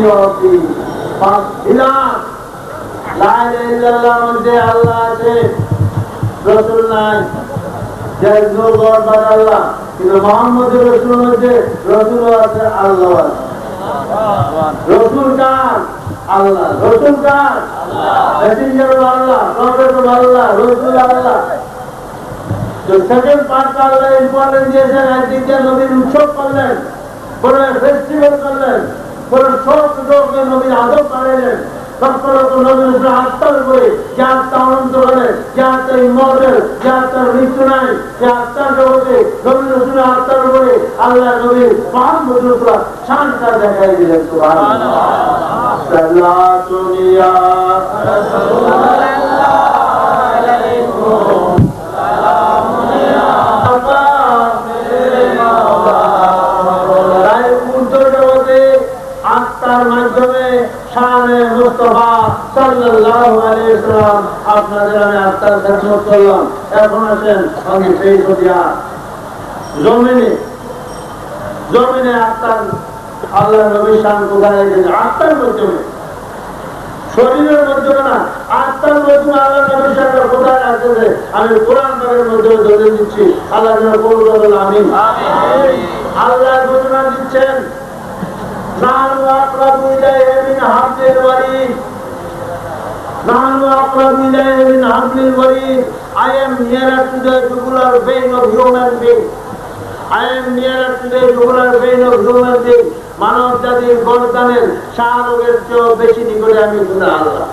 মধ্যে আল্লাহ আছে, রসুল নাই। আল্লাহ কিন্তু মোহাম্মদের রসুল মধ্যে রসুল আছে, আল্লাহ আছে। রসুল কার? আল্লাহ। রসুল কার? মেসেঞ্জার আল্লাহ, প্রফেট আল্লাহ, রসুল আল্লাহ। তো সেকেন্ড পার্ট আল্লাহ ইম্পর্টেন্ট দিয়েছেন, একদিকে নবীর উৎসব করলেন, কোন ফেস্টিভ্যাল করলেন, কোন সব সুযোগকে নবীর আদব পাঠালেন, লক্ষ লক্ষ নবীর উপরে আত্মার উপরে, যে আত্মা অনন্ত করে, যে আত্মা ইমর্টাল, যে আত্মার মৃত্যু নাই, যে আত্মার জগতে নবীর রসুলের আত্মার উপরে আল্লাহ নবীর মুহাম্মদ রাসূলুল্লাহ শানটা দেখাই দিলেন। সুবহানাল্লাহ। সাল্লাতু ইয়া রাসূলুল্লাহ আলাইকুম সালামু ইয়া আত্মার মাধ্যমে শানে মুস্তাফা সাল্লাল্লাহু আলাইহি ওয়াসাল্লাম আপনাদের আমি আত্মার খেদমত করলাম। এখন আসেন আমি সেই সদিয়া জমিনে আত্মার আল্লাহ নবী শান কোথায় রেখেছে? আত্মার মাধ্যমে, শরীরের মাধ্যমে না, আত্মার মাধ্যমে আল্লাহ নবী শান কোথায় রাখতেছে আমি কোরআন পাকের মাধ্যমে দলিল দিচ্ছি। আল্লাহ যেন কবুল করেন, আমিন। আল্লাহ ঘোষণা দিচ্ছেন, نحن أقرب إليه من حبل الوريد. نحن أقرب إليه من حبل الوريد. I am nearer to the jugular vein of human being. I am nearer to the jugular vein of human being. মানব জাতির গর্দানের শাহরোগের চেয়েও বেশি নিকটে আমি আল্লাহ।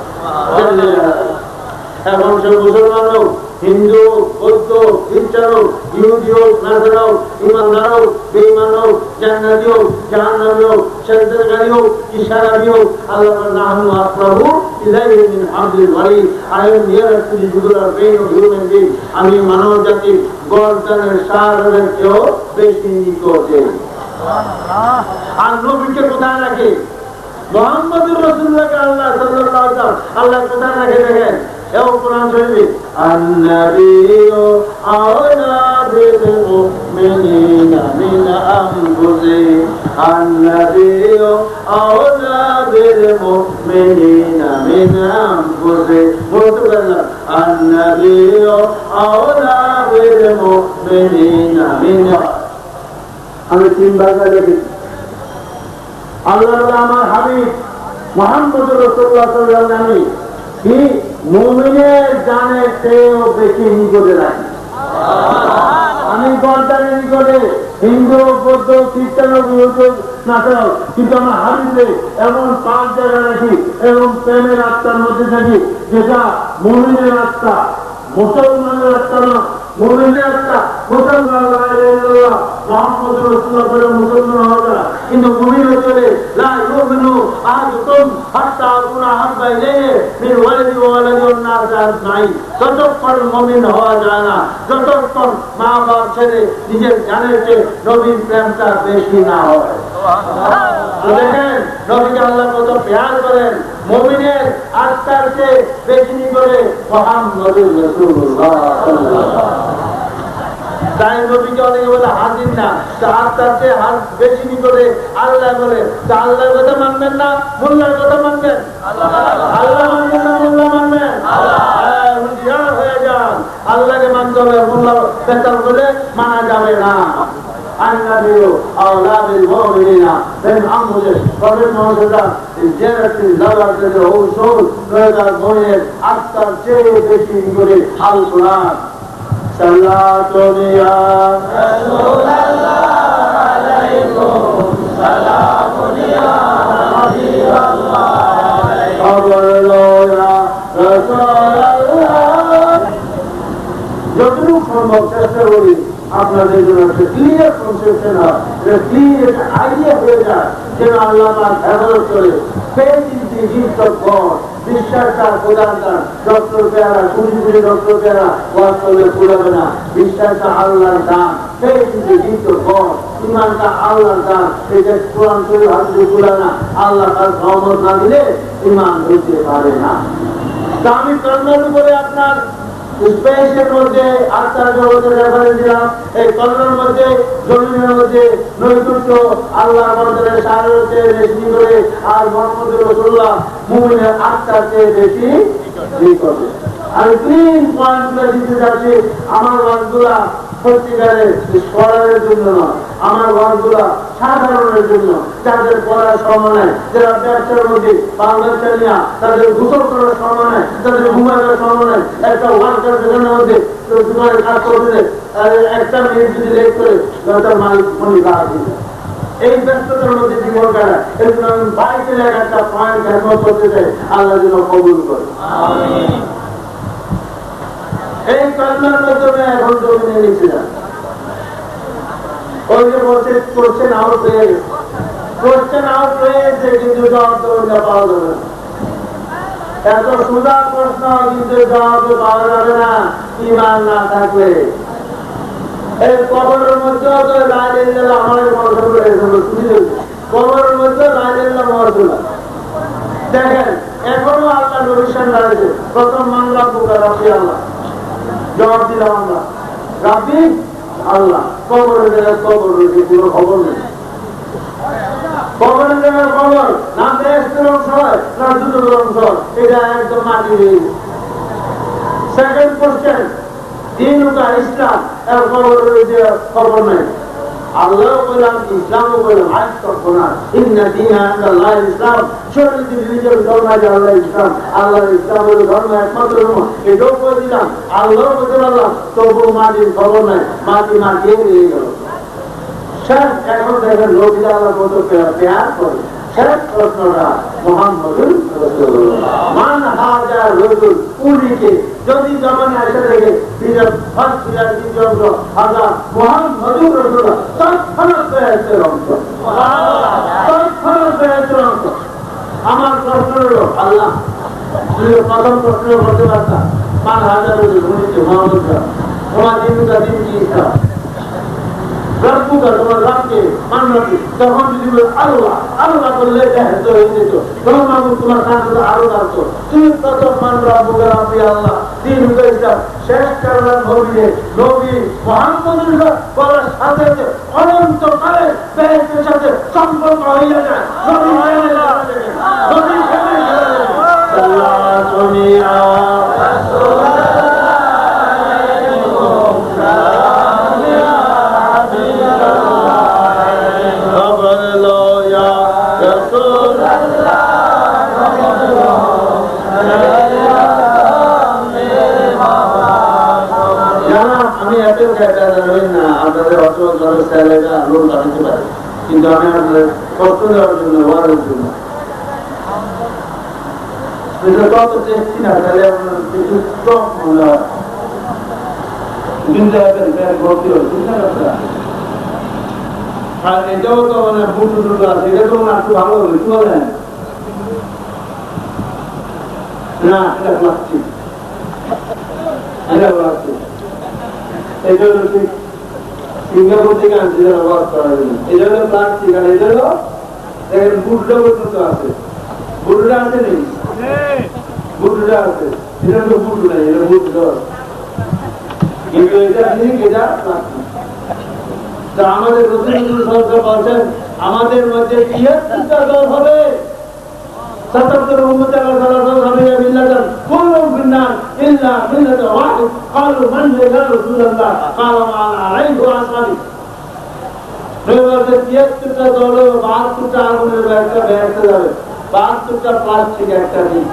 এখন সে মুসলমান হোক, হিন্দু, বৌদ্ধ, খ্রিস্টান হোক, ইহুদি হোক, নাসারা হোক, ইমানদার হোক, বেঈমান হোক, জান্নাতি হোক, জাহান্নামী হোক, সেজদাকারী হোক, ইশারাবী হোক, আল্লাহ নাহনু আকরাবু ইলাইহি মিন হাবলিল Warid. I am nearer to the jugular vein of human being. আমি মানব জাতির গর্দানের শাহরোগের চেয়েও বেশি নিকটে। আর নবীকে কোথায় রাখে? মুহাম্মদুর রাসূলুল্লাহকে আল্লাহ সাল্লাল্লাহু আলাইহি ওয়াসাল্লাম আল্লাহ কোথায় রাখে? দেখেন এও কোরআন শরীফে, আন-নাবিয়্যু আওলা বিল মুমিনিনা মিন আনফুসিহিম, আন-নাবিয়্যু আওলা বিল মুমিনিনা মিন আনফুসিহিম। বলতে পারলাম, আন-নাবিয়্যু আওলা বিল মুমিনিনা মিন। আমি তিন ভাগে দেখেছি। আল্লাহ আমার হাবিব মুহাম্মদুর রাসূলুল্লাহ সাল্লাল্লাহু আলাইহি ওয়াসাল্লাম কি মুমিনের জানের চেয়েও বেশি নিকটে রাখি। আমি গর্দানের নিকটে হিন্দু, বৌদ্ধ, খ্রিস্টান, ইহুদি, নাসারা, কিন্তু আমার হাবিবে এমন 5 জায়গা রাখি এবং প্রেমের আত্মার মধ্যে থাকি, যেটা মুমিনের আত্মা, মুসলমানের আত্মা না, মুমিনের আত্মা। মুসলমান মুহাম্মদুর রাসূলুল্লাহ মুসলমান হওয়া, কিন্তু মুমিন হচ্ছে লা ইউমিনু আহাদুকুম হাত্তা আকুনা আহাব্বা ইলাইহি মিন ওয়ালিদি ওয়া ওয়ালাদি ওয়ান নাস আজমাইন। যতক্ষণ মুমিন হওয়া যায় না, যতক্ষণ মা বাপ ছেড়ে নিজের জানের চেয়ে নবীর প্রেমটা বেশি না হয়। দেখেন নবীকে আল্লাহ কত প্যার করেন, মুমিনের আত্মার চেয়ে বেশি করে মুহাম্মদুর রাসূলুল্লাহ সাল্লাল্লাহু আলাইহি ওয়াসাল্লাম। তাই নবীকে অনেকে বলে হাজির না, আত্মার চেয়ে বেশি নিকটে আল্লাহ বলে। তা আল্লাহর কথা মানবেন না, মোল্লার কথা মানবেন? আল্লাহ মানবেন না, মোল্লা মানবেন? হয়ে যান, আল্লাহকে মানতে হবে, মোল্লা বেতাল বলে মানা যাবে না। النبي أولى بالمؤمنين من أنفسهم Prophet Muhammad is generously lover to the whole soul whether মনের আত্মার চেয়ে বেশি করে আল কোরআন সাল্লাতু রাসূলুল্লাহ আলাইকুম সালামু ইয়া হাবিবাল্লাহ যতটুকু সম্ভব চেষ্টা করি আপনাদের জন্য একটা ক্লিয়ার কনসেপশন হয়, ক্লিয়ার আইডিয়া হয়ে যায় যেন আল্লাহ পাক হেফাজত করে। Faith is the gift of god, বিশ্বাসটা প্রদান তার। ডক্টর পেয়ারা কুড়ি ডক্টর পেয়ারা ওয়াজ করলে পুরাবে না। বিশ্বাসটা আল্লাহর দান, faith is the gift of god, ইমানটা আল্লাহর দান। এটা কোরআন শরীফ হাদিসে পুরাবে না, আল্লাহ তার রহমত না দিলে ইমান হইতে পারে না। তা আমি কর্মের উপরে আপনার স্পেসের মধ্যে আত্মার জগতের রেফারেন্স দিলাম। এই কর্মের মধ্যে জমিনের মধ্যে নৈকট্য আল্লাহ আমাদের সারের চেয়ে বেশি করে আর মোহাম্মদ রাসূলুল্লাহ মুমিনের আত্মার চেয়ে বেশি করবে। আমি 3 পয়েন্টগুলো দিতে যাচ্ছি। আমার ওয়াজগুলা সত্যিকারের স্কলারের জন্য নয়, আমার ওয়াজগুলা সাধারণের জন্য, যাদের পড়ার সময় নেই, যারা ব্যবসার মধ্যে বাংলা চালিয়া তাদের গোসল করার সময় নেই, তাদের ঘুমানোর সময় নেই। একটা ওয়ার্কার দোকানের মধ্যে দোকানের কাজ করতে একটা মিনিট যদি লেট করে তার মালিক ফোনে গা দিবে। এই ব্যস্ততার মধ্যে জীবন কাটায়। এই জন্য আমি বাইকে একটা পয়েন্ট এখন করতে চাই, আল্লাহ যেন কবুল করে। এই কর্মের মাধ্যমে এখন জমিনে নিচ্ছিলাম। ওই যে বলছে কোশ্চেন আউট হয়ে গেছে, কোশ্চেন আউট হয়ে গেছে, কিন্তু জবাব পাওয়া যাবে না। এত সুদা প্রশ্ন কিন্তু জবাব পাওয়া যাবে না ইমান না থাকলে। এই কবরের মধ্যে তো রাজেন্দ্র আমাদের মর্যাদা করেছিল, কবরের মধ্যে রাজেন্দ্র মর্যাদা দেখেন। এখনো আল্লাহ নবিশন দাঁড়িয়েছে, প্রথম মামলা পুকার রাখি আল্লাহ, জবাব দিলাম আমরা রাব্বি আল্লাহ। কবরের জায়গায় কবর রয়েছে, কোনো খবর নেই। কবরের জায়গায় খবর না বেহেশতের অংশ হয় না দুটোর অংশ হয়, এটা একদম মাটি হয়ে গেছে। সেকেন্ড কোশ্চেন, দিন কা ইসলাম, এর খবর রয়েছে, খবর নেই। আল্লাহ বললাম, ইসলামও বললাম, আজ করবো না। ইন্না দীনা ইনদাল্লাহ ইসলাম, শরীয়ত রিলিজিয়ন ধর্ম আছে আল্লাহ ইসলাম। আল্লাহর ইসলাম হলো ধর্ম একমাত্র ধর্ম। এটাও বলে দিলাম, আল্লাহ বলতে পারলাম, তবু মাটির খবর নাই, মাটি মাটিয়ে নিয়ে গেল। শেষ এখন দেখেন লোকরা আল্লাহ কত পেয়ার করে। শেষ প্রশ্নটা মুহাম্মদুর রাসূলুল্লাহ মান হাজা রাজুল, উনিকে যদি জমানে এসে দেখে বিজয় ফার্স্ট বিজয় দ্বিতীয় হাজার মুহাম্মদুর রাসূলুল্লাহ তৎক্ষণাৎ পেয়ারের অংশ, তৎক্ষণাৎ পেয়ারের অংশ। আমার প্রশ্ন হলো আল্লাহ প্রথম প্রশ্ন করতে পারতাম মান হাজা রাজুল, উনিকে মুহাম্মদ তোমার দিনটা দিন কি ইসলাম রব্বুকা, তোমার রবকে মানবি। তখন যদি বলে আল্লাহ আল্লাহ বললে দেখাত হয়ে যেত, তখন মামুন তোমার কাছে আরো লাগতো। তুমি প্রথম মান রব্বুকা রব্বি আল্লাহ, দিন ইসলাম। শেষ কারণ নবী নবী মুহাম্মদ বলার সাথে সাথে অনন্তকালে বেহেশতের সাথে সম্পর্ক হয়ে যায়। নবী হয়ে যায়, নবী খেলে যায়। সাল্লাল্লাহু আলাইহি রাসূলুল্লাহ আপনাদের অত ধরে স্যালারিটা লোন বাড়াতে পারে, কিন্তু আমি আপনাদের কষ্ট দেওয়ার জন্য ওয়ারের জন্য কত চেষ্টি না, তাহলে আপনার কিছু স্টক মনে হয় কিন্তু ভর্তি হয়। আর এটাও তো মানে বুটু টুটু আছে, এটা তো একটু ভালো হবে, কি বলেন না? এটা প্লাস্টিক, এটা প্লাস্টিক। এটা হলো ঠিক সিঙ্গাপুর থেকে আনছি ব্যবহার করার জন্য। এটা হলো প্লাস্টিক, আর এটা হলো দেখেন বুটটা পর্যন্ত আছে। বুটটা আছে নেই? বুটটা আছে, এটা তো বুট নাই, এটা বুট কিন্তু এটা ঠিক, এটা প্লাস্টিক। তা আমাদের নতুন নতুন সরকার বলছেন আমাদের মধ্যে ৭৩টা দল হবে, ৭৭ উম্মত হবে মিল্লাতান কুল্লুহুম ফিন্নার ইল্লা মিল্লাতান ওয়াহিদ। ক্বালু মান ইয়া রাসূলুল্লাহ ক্বালা মা আলাইহি ওয়া আসহাবি। তিয়াত্তরটা দলে 72টা আগুনের একটা বেড়াতে যাবে, 72টা প্লাস্টিক একটা দিন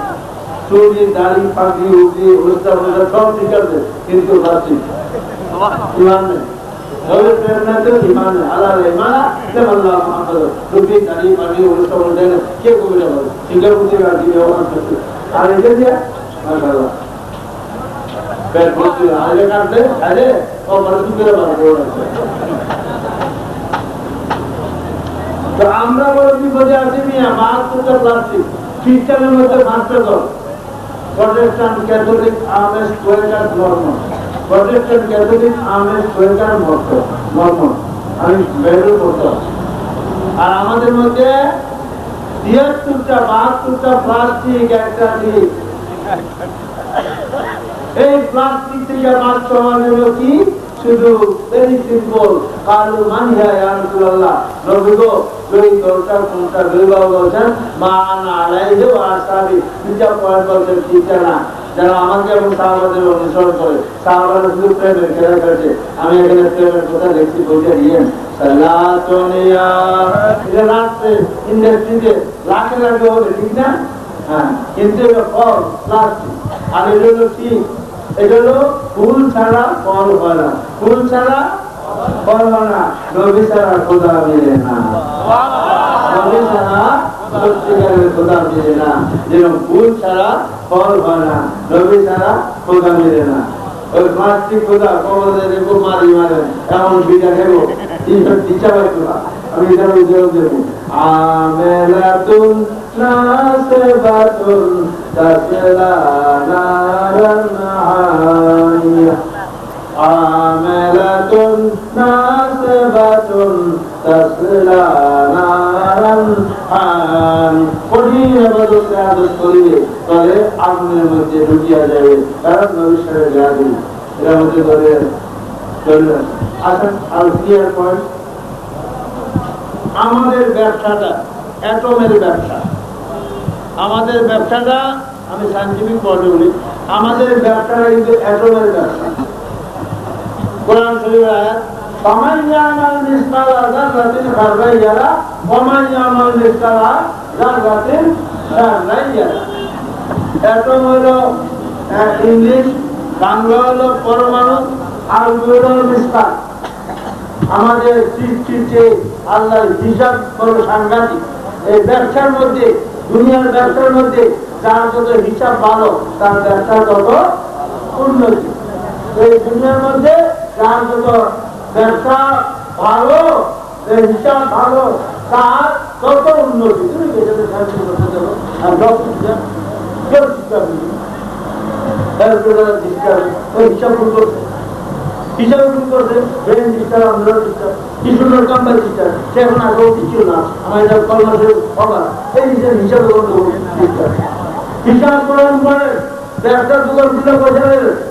চুরি দাড়ি পাখি উঠি উল্টা উল্টা সব ঠিক আছে, কিন্তু প্লাস্টিক ইমান নেই। ইমান নেই আল্লাহ ইমান আল্লাহ টুপি দাড়ি পাখি উল্টা উল্টা কে কবিরা বলে সিঙ্গার পুঁথি আর এটা দিয়ে মাশাআল্লাহ পেট ভর্তি আগে কাটবে আরে ও মানে কি করে বাড়বে। তো আমরা বড় বিপদে আছি মিয়া, 72টা প্লাস্টিক খ্রিস্টানের মধ্যে 5টা দল, Protestant Catholic Amish Quaker Mormon, Protestant Catholic Amish Quaker Mormon আমি বেরো করতাম। আর আমাদের মধ্যে 73টা 72টা প্লাস্টিক একটা দিক। এই প্লাস্টিক থেকে বাঁচতে হলো কি শুধু ভেরি সিম্পল কালু মানহা ইয়া রাসূলুল্লাহ নবী গো দুই দরকার কোনটা দুই বাবা বলেন মা আনা আলাইহি ওয়া আসহাবি দুইটা পয়েন্ট বলছেন তিনটা না, যারা আমাকে এবং সাহাবাদের অনুসরণ করে সাহাবারা শুধু প্রেমের খেলা করেছে। আমি এখানে প্রেমের কথা দেখছি বইটা নিয়ে সালাতুনিয়া এটা রাস্তে ইন্ডাস্ট্রিতে লাখে লাখে হবে ঠিক না, হ্যাঁ কিন্তু এটা ফল প্লাস্টিক। আর এটা হলো কি, এটা হলো ফুল ছাড়া ফল হয় না, ফুল ছাড়া ফল হয় না, নবী ছাড়া খোদা মিলে না, নবী ছাড়া সত্যিকারের খোদা মিলে না। যেরকম ফুল ছাড়া ফল হয় না, নবী ছাড়া খোদা মিলে না। ওই প্লাস্টিক খোদা কবরে দেবো মারি মারে এমন বিটা নেবো ইচ্ছা পাইতো না। আমি এটার উদাহরণ দেবো আমেলাতুন নাসিবাতুন তাসলা নারান হানিয়া আমেলাতুন নাসিবাতুন তাসলা নারান হানিয়া কঠিন ইবাদতে আদত করিলে তবে আগুনের মধ্যে ঢুকিয়া যাবে, কারণ নবী সাল্লাল্লাহু আলাইহি ওয়াসাল্লাম এর মধ্যে ধরে চললেন। আসেন আর ক্লিয়ার পয়েন্ট, আমাদের ব্যবসাটা অ্যাটমের ব্যবসা, আমাদের ব্যবসাটা আমি সায়েন্টিফিক পড়ে বলি, আমাদের ব্যবসাটা কিন্তু অ্যাটমের ব্যবসা। কোরআন শরীফের আয়াত ফামান ইয়ামাল মিসকালা যাররাতিন খায়রান ইয়ারা ওয়া মান ইয়ামাল মিসকালা যাররাতিন শাররান ইয়ারা। অ্যাটম হলো ইংলিশ, বাংলা হলো পরমাণু, আরবি হলো মিসকাল। আমাদের সৃষ্টিতে আল্লাহর হিসাব বড় সাংঘাতিক। এই ব্যবসার মধ্যে, দুনিয়ার ব্যবসার মধ্যে যার যত হিসাব ভালো তার ব্যবসা তত উন্নতি। এই দুনিয়ার মধ্যে যার যত ব্যবসা ভালো, হিসাব ভালো, তার তত উন্নতি। তুমি হিসাব হিসাবে শুরু করছে ব্রেন ডিস্টার, আন্দোলন ডিস্টার, কি সুন্দর কাম্বার ডিস্টার, সে এখন আগেও কিছু না, আমার এটা কলমাসের অবাক এই হিসাবে হিসাব করার পরে ব্যবসার দোকান খুলে পয়সা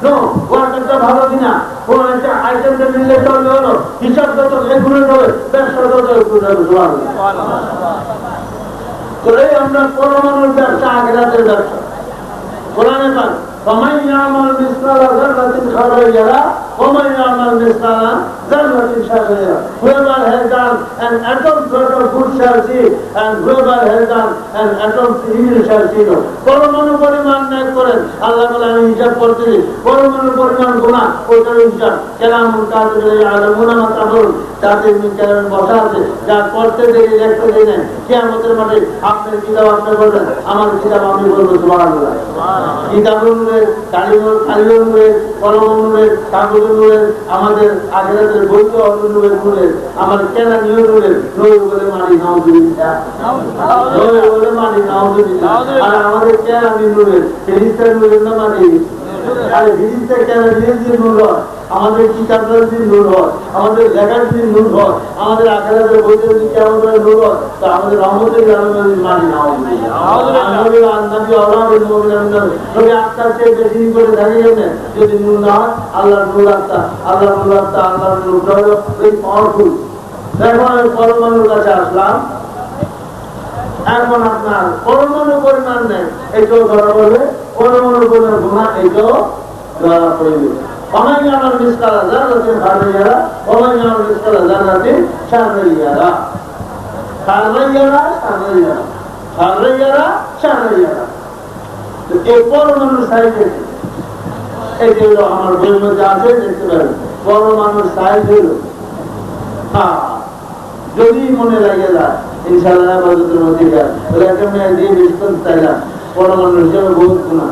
নো ওয়ার্কারটা ভালো কিনা, কোন একটা আইটেমটা নিলে চলবে হলো, হিসাব যত এগুলো হবে ব্যবসা যত এগুলো হবে। আমরা পরমাণুর ব্যবসা আখেরাতের ব্যবসা। কোরআনে পাক فمن يعمل مثقال ذرة خيرا يره ومن يعمل مثقال ذرة شرا يره. Whoever has done an atom sort of good shall see, and whoever has done an atom evil shall see no. পরমাণু পরিমাণ ন্যায় করেন, আল্লাহ বলে আমি হিসাব করতেছি পরমাণু পরিমাণ গুনাহ ওইটার হিসাব কেলামুল কাদির আলামুনা মাতাবুল তাদের কেলাম বসা আছে, যা করতে দেরি দেখতে দেরি নেই। কিয়ামতের মাঠে আপনার কিতাব আপনি বলবেন, আমার কিতাব আমি বলবো সুবহানাল্লাহ। কিতাবুল আমাদের আখেরাতের বৈধ অনুরূপের নূরের আমার কেনা নিয়ম নূরের নূর বলে মানি নাউযুবিল্লাহ, নূর বলে মানি নাউযুবিল্লাহ। আর আমাদের কেনা নূরের ফেরেশতার নূরের না মানি, আরে ফেরেশতা কেনা নিজের নূর হয়, আমাদের কিতাবের দিন নূর হয়, আমাদের লেখার দিন নূর হয়, আমাদের আখেরাতের বৈধ দিন কেমন করে নূর হয়, তো আমাদের রহমতের আলমের মানি যদি নূর না হয় আল্লাহর নূর আত্মা, আল্লাহর নূর আত্মা, আল্লাহর নূরটা হলো এই পাওয়ারফুল। এখন আমি পরমাণুর কাছে আসলাম, এখন আপনার পরমাণু পরিমাণ নেই, এইটাও ধরা পড়বে, পরমাণু পরিমাণ গুণা এইটাও ধরা পড়বে। ومن يعمل مثقال ذرة خيرا يره ومن يعمل مثقال ذرة شرا يره এই পরমাণুর সাইজে এই যে আমার বইয়ের মধ্যে আছে দেখতে পারেন পরমাণুর সাইজ হল যদি মনে লাগে যায় ইনশাআল্লাহ বাজেটের মধ্যে একটা মেয়ে দিয়ে বিস্তার চাইলাম পরমাণু হিসেবে বহুত গুণা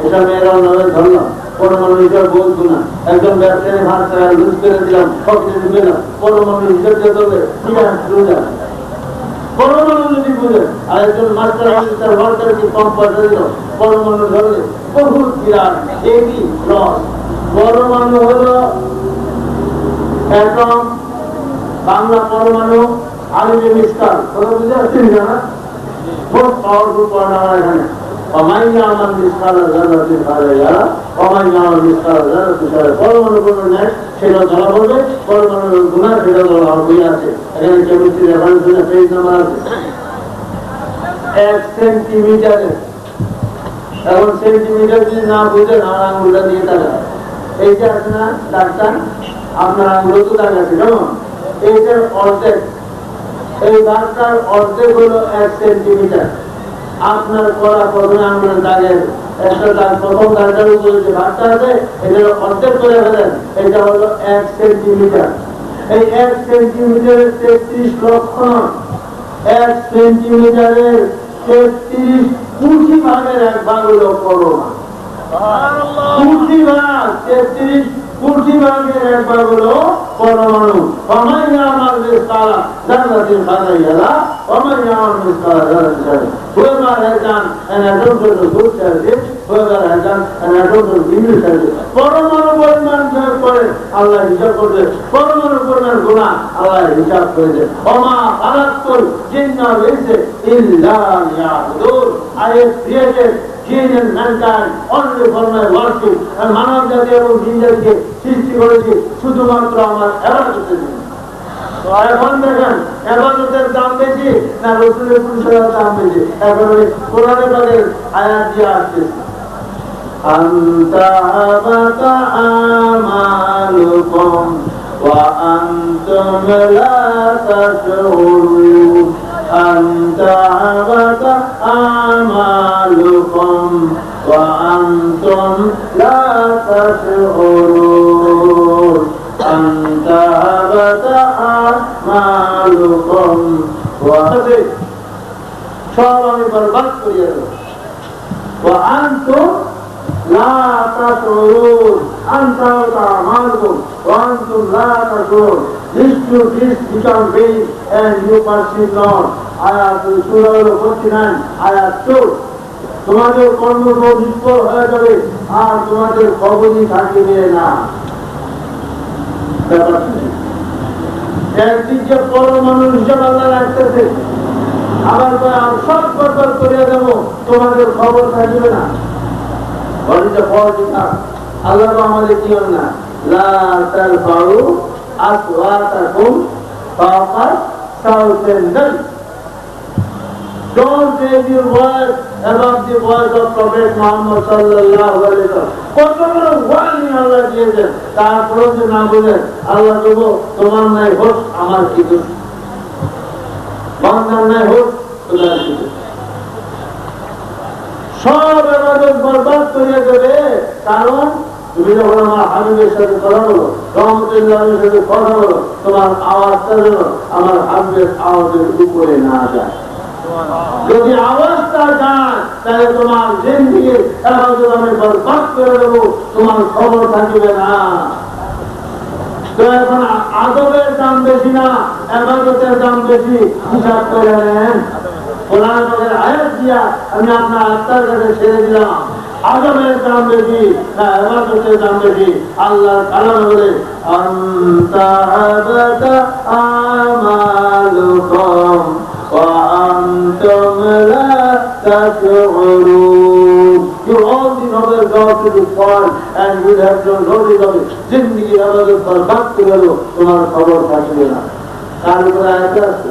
এটা মেয়েরাও নয় ধরলাম পরমাণু হিসেবে বহুত গুণা একজন ব্যবসায়ী হাত লুজ করে দিলাম সব কিছু দিলাম পরমাণু হিসেবে দিয়ে দেবে পরমাণু যদি বুঝেন আর একজন মাস্টার অফিসার ওয়ার্কারকে কম পয়সা দিল পরমাণু ধরলে বহুত বিরাট হেভি লস। পরমাণু হলো একদম বাংলা পরমাণু আলিমে মিস্কাল কথা বুঝে আসছেন জানা খুব পাওয়ারফুল পড়ানো এখানে পরমাণু কোনো নেই সেটা ধরা পড়বে পরমাণুর গুণা সেটা ধরা বই আছে এখানে কেমিস্ট্রি রেফারেন্স পেজ নাম্বার আছে 1 সেন্টিমিটারে এখন সেন্টিমিটার যদি না বুঝে না আঙুলটা দিয়ে টাকা এইটা আছে না ডাক্তার আপনার আঙুল তো টাকা আছে কেমন এইটার অর্ধেক এই ডাক্তার অর্ধেক হলো 1 সেন্টিমিটার আপনার করা প্রথমে আঙুলের দাগের একটা দাগ প্রথম দাগটার উপরে যে ভাগটা আছে এটার অর্ধেক করে ফেলেন এটা হলো 1 সেন্টিমিটার এই 1 সেন্টিমিটারের 33 লক্ষণ 1 সেন্টিমিটারের 33 কোটি ভাগের এক ভাগ হলো করোনা কোটি ভাগ 33 কোটি ভাগের এক ভাগ হলো পরমাণু আমার তারা জান্নাতের খানা ইয়ালা আমার তারা জান্নাতের whoever has done an adultery of good service, whoever has done an adultery of evil service, পরমাণু পরিমাণ হিসাব করে আল্লাহ হিসাব করবে পরমাণু পরিমাণ গুনাহ আল্লাহ হিসাব করে ওমা খালাকতুল জিন্না ওয়াল ইনসা ইল্লা লিয়াবুদুন I have created jinn and mankind only for my worship and মানব জাতি এবং জিন জাতিকে সৃষ্টি করেছি শুধুমাত্র আমার ইবাদতের জন্য। এখন দেখেন ইবাদতের দাম বেশি না রাসূলের পুরস্কারের দাম বেশি এখন কোরআনে পাকের আয়াত দিয়ে আসছে আনতা আবাতা আমালুকুম ওয়া আনতুম লা তাশউরুন আনতা আবাতা আমালুকুম ওয়া আনতুম লা তাশউরুন আনতা আবাতা আমালুকুম ওয়া সব আমি বরবাদ করিয়া দেব ওয়া আনতুম লা তাশউরুন আনতা আবাতা আমালুকুম ওয়া আনতুম লা তাশউরুন This become vain and you perceive not. আয়াত সূরা 49 আয়াত 2 তোমাদের কর্মফল নিষ্ফল হয়ে যাবে আর তোমাদের খবরই থাকিবে না। একদিকে পরমাণু হিসাবে আল্লাহ রাখতেছে আবার সব বরবাদ করিয়া দেব তোমাদের খবর থাকিবে না। আল্লাহ আমাদের কি না লা তারফাউ আসওয়াতাকুম ফাওকা সাউতিন নাবী Don't raise your voice above the voice of Prophet Muhammad sallallahu alaihi wasallam. কত বড় ওয়ার্নিং আল্লাহ দিয়েছেন তারপরেও যে না বলেন আল্লাহ তবু তোমার নাই হোক আমার কি দোষ বান্দার নাই হোক তোমার কি দোষ সব ইবাদত বরবাদ করে দেবে কারণ তুমি যখন আমার হাবিবের সাথে কথা বলো রহমতুল্লাহের সাথে কথা বলো তোমার আওয়াজটা যেন আমার হাবিবের আওয়াজের উপরে না যায় যদি আওয়াজটা যায় তাহলে তোমার জিন্দেগি ইবাদত আমি বরবাদ করে দেবো তোমার খবর থাকবে না। তো এখন আদবের দাম বেশি না ইবাদতের দাম বেশি হিসাব করে নেন কোরআন পাকের আয়াত দিয়া আমি আপনার আত্মার কাছে ছেড়ে দিলাম আদবের দাম বেশি না ইবাদতের দাম বেশি আল্লাহর কালাম বলে আনতা আবাতা আমালুকুম ওয়া আনতুম লা তাশউরুন You all the knowledge God to the fall and will have no knowledge of it. জিন্দেগি ইবাদত বরবাদ করে গেল তোমার খবর থাকবে না। কার উপরে আয়াত আছে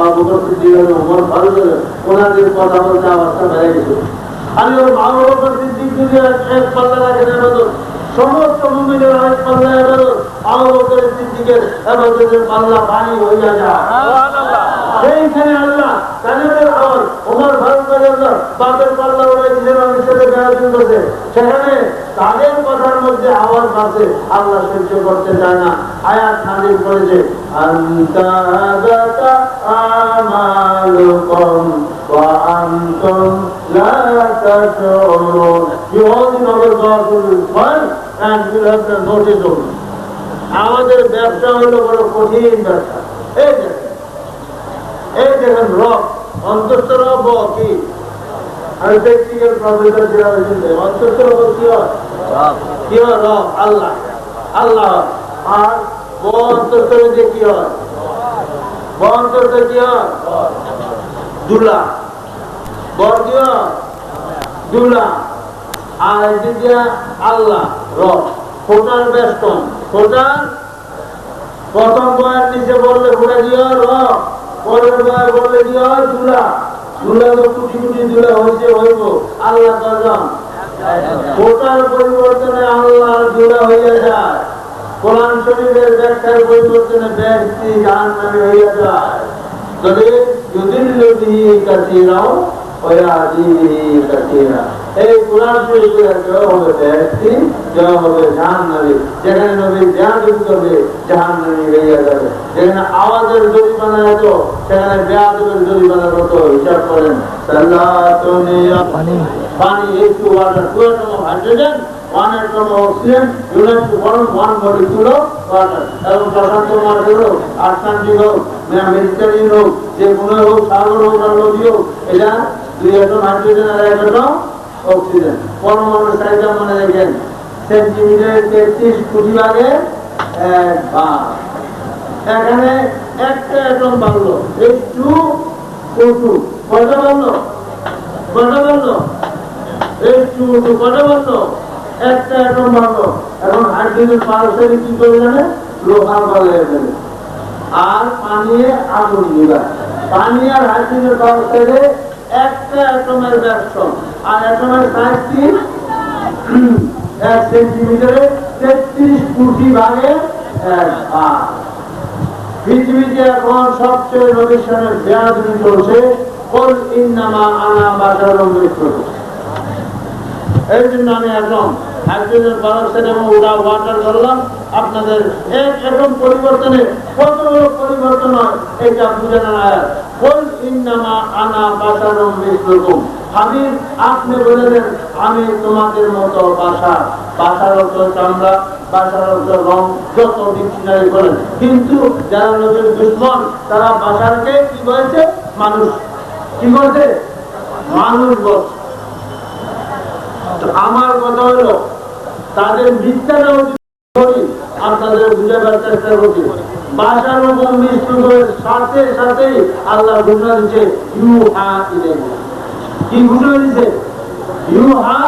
আবু বকর সিদ্দিক এবং ওমর ফারুক ওনাদের কথা বলতে আওয়াজটা বেড়ে গেছে। আমি আবু বকর সিদ্দিক যদি এক পাল্লা রাখেন ইবাদত সমস্ত মুমিনের হক পাল্লা এবাদত আবু বকর সিদ্দিকের এবাদতের পাল্লা ভারী হইয়া যায়। সেইখানে আল্লাহ কানের আওয়াজ ওমর ফারুক রাদিয়াল্লাহু বাপের পাল্লা উড়াইছিলেন, আমাদের সাথে বেয়াদবি করছে, সেখানে তাদের কথার মধ্যে আওয়াজ আছে, আল্লাহ সহ্য করতে চায় না, আয়াত নাযিল করেছে আনতাগাতা আমালুকুম ওয়া আনতুম লা তাশউরুন। You all know God will find and will have to notice only. আমাদের ব্যবসা হলো বড় কঠিন ব্যবসা। এই দেখেন রব, অন্তস্থ রব কি? আর প্র্যাকটিক্যাল প্রফেসর যারা হয়েছেন অন্তস্থ রব কি হয়? কি হয়? রব আল্লাহ, আল্লাহ। আর অন্তস্থ যে কি হয়? অন্তস্থ কি হয়? দুলা। বর কি হয়? দুলা। আর এদিকে আল্লাহ রব। ফোটার বেষ্টন, ফোটার প্রথম বয়ের নিচে বললে ফোটা দিয়ে রব, পরের বয়ের বললে দিয়ে হয় দুলা। দুলা তো কুটি কুটি দুলা হয়েছে হইব, আল্লাহ কজন? ফোটার পরিবর্তনে আল্লাহ দুলা হইয়া যায়। কোরআন শরীফের ব্যাখ্যার পরিবর্তনে ব্যক্তি জাহান্নামী হইয়া যায়। যদি ইউদিল্লু বিহি কাসীরাও ওয়া ইয়াহদি বিহি কাসীরা। এই কোরআন শরীফের জয় হবে ব্যক্তি, জয় হবে জাহান্নামী। যেখানে নবী বেয়াদবি করবে জাহান্নামী হইয়া যাবে। যেখানে আওয়াজের জরিমানা হতো সেখানে বেয়াদবের জরিমানার মতো হিসাব করেন। পানি একটু water, 2 atom of hydrogen, 1 atom of oxygen, unit to form 1 molecule of water. এবং প্রশান্ত মহাসাগর হোক, আটলান্টিক হোক, মেডিটেরিয়ান হোক, যে কোনো হোক, সাগর হোক আর নদী হোক, এটা 2 atom হাইড্রোজেন আর 1 atom অক্সিজেন। পরমাণুর চাহিদা মনে রাখেন, সেন্টিমিটার 33 কোটি ভাগে 1 ভাগ। এখানে একটা অ্যাটম বাড়লো, H2O2 কয়টা বাড়লো? কয়টা বাড়লো? H2O2 কয়টা বাড়লো? একটা অ্যাটম বাড়লো। এখন হাইড্রোজেন পারস্পরিক কি করে জানে? লোহা বলে ফেলে। আর পানি আগুন দিবা। পানি আর হাইড্রোজেন পারস্পরিক একটা অ্যাটমের ব্যস্ত, আর অ্যাটমের সাইজ কি? 1 সেন্টিমিটারে 33 কোটি ভাগে 1 ভাগ। পৃথিবীতে এখন সবচেয়ে নবীনের বেয়াদবি চলছে, কুল ইন্নামা আনা বাশারুম মিসলুকুম। এই জন্য আমি একদম হাইড্রোজেন পারক্সাইড এবং ওয়াটার করলাম। আপনাদের এক অ্যাটম পরিবর্তনে কত পরিবর্তন হয় এটা বুঝানোর আয়াত। কুল ইন্নামা আনা বাশারুম মিসলুকুম। হাবিব আপনি বলেন আমি তোমাদের মতো বাশার। বাশার অর্থ চামড়া, বাশার অর্থ রং, যত ডিকশনারি বলেন। কিন্তু যারা নবীর দুশমন তারা বাশারকে কি বলছে? মানুষ। কি বলছে? মানুষ বলছে। আমার কথা হলো তাদের মিথ্যাটাও করি, আপনাদের বুঝাবার চেষ্টা করছি। বাশার এবং মৃত্যুর সাথে সাথেই আল্লাহ ঘোষণা দিচ্ছে ইউহা ইলাইয়া। কি ঘোষণা দিচ্ছে? ইউহা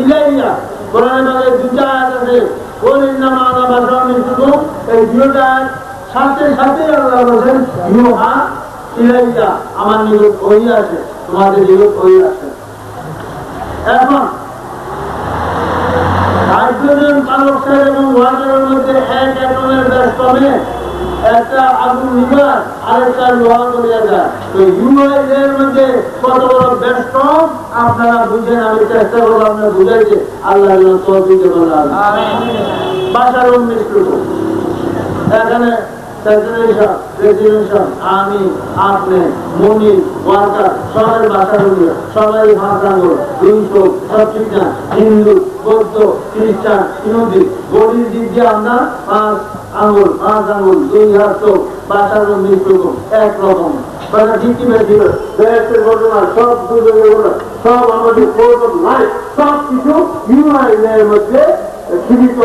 ইলাইয়া। কোরআনে বলে 2টা আয়াত আছে, কুল ইন্নামা আনা বাশারুম মিসলুকুম। এই 2টা সাথে সাথে আল্লাহ বলেন ইউহা ইলাইয়া, আমার নিকট ওহী আছে, তোমাদের নিকট ওহী আছে। এখন হাইড্রোজেন পারক্সাইড এবং ওয়াটারের মধ্যে এক অ্যাটমের ব্যস্তমে একটা আগুন নিবার আরেকটা লোহা করিয়া যায়। তো ইউআইএল এর মধ্যে কত বড় ব্যস্ত আপনারা বুঝেন, আমি চেষ্টা করবো আপনার বুঝাইতে। আল্লাহ তৌফিক দান করুন। বাশারুম মিসলুকুম। এখানে আমি, আপনি, মনি, ওয়ার্কার সবাই বাসার হইল, সবাই 5 আঙ্গুল, 200 সব ঠিক না। হিন্দু, বৌদ্ধ, খ্রিস্টান, ইহুদি, বডির দিক দিয়ে আমরা 5 আঙ্গুল, 2 হাত চোখ, বাসার মিসলুকুম একরকম। সব সব আমাদের সব কিছু ইউআইএল মধ্যে জীবিত।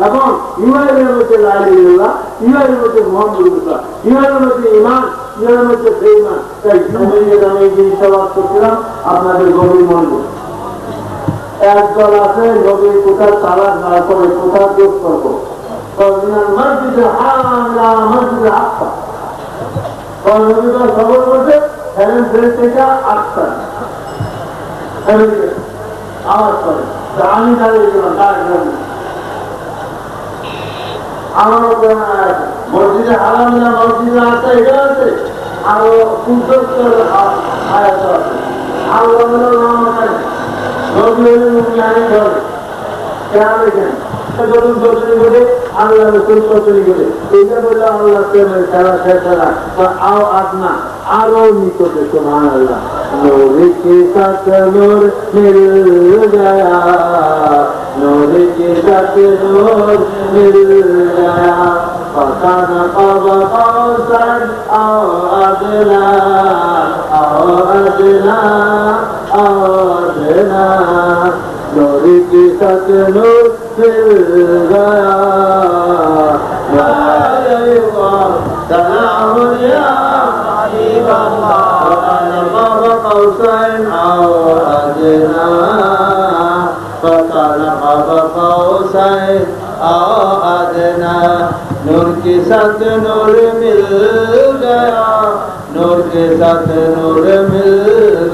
এবং ইউআইএল মধ্যে লা ইলাহা ইল্লাল্লাহ, ইউআইএল মধ্যে মুহাম্মদুল্লাহ, ইউআইএল মধ্যে ঈমান, ইউআইএল মধ্যে বেঈমান। তাই আমি এই জিনিসটা বাদ করছিলাম আপনাদের গভীর মনোযোগ। একদল আছে নবীর কোথার তালাক না করে কোথার যোগ করবো। মসজিদে হারাম মসজিদে আকসা নবীরা খবর করছে থেকে আকসা আওয়াজ করে। আমি দাঁড়িয়ে গেলাম আমার মসজিদে আলামিনা মসজিদে আছে, এটা আছে, আরো 75 আয়াত আছে। আল্লাহ নাম আছে, নবী হলেন মুমিন ধরে কেন দেখেন যখন চর্চনি করে আল্লাহ রসুল চর্চনি করে এইটা বললে আল্লাহ প্রেমের খেলা শেষ করা আও আপনা আরো নিকটে সুবহান আল্লাহ নূর के साथ नूर मिल गया नूर के साथ नूर मिल गया फकान अब कौसर आओ अदना आओ अदना आओ अदना नूर के साथ नूर मिल गया सलाम या हबीब अल्लाह قوسين أو أدنى فقال قاب قوسين أو أدنى नूर के साथ नूर मिल गया नूर के साथ नूर मिल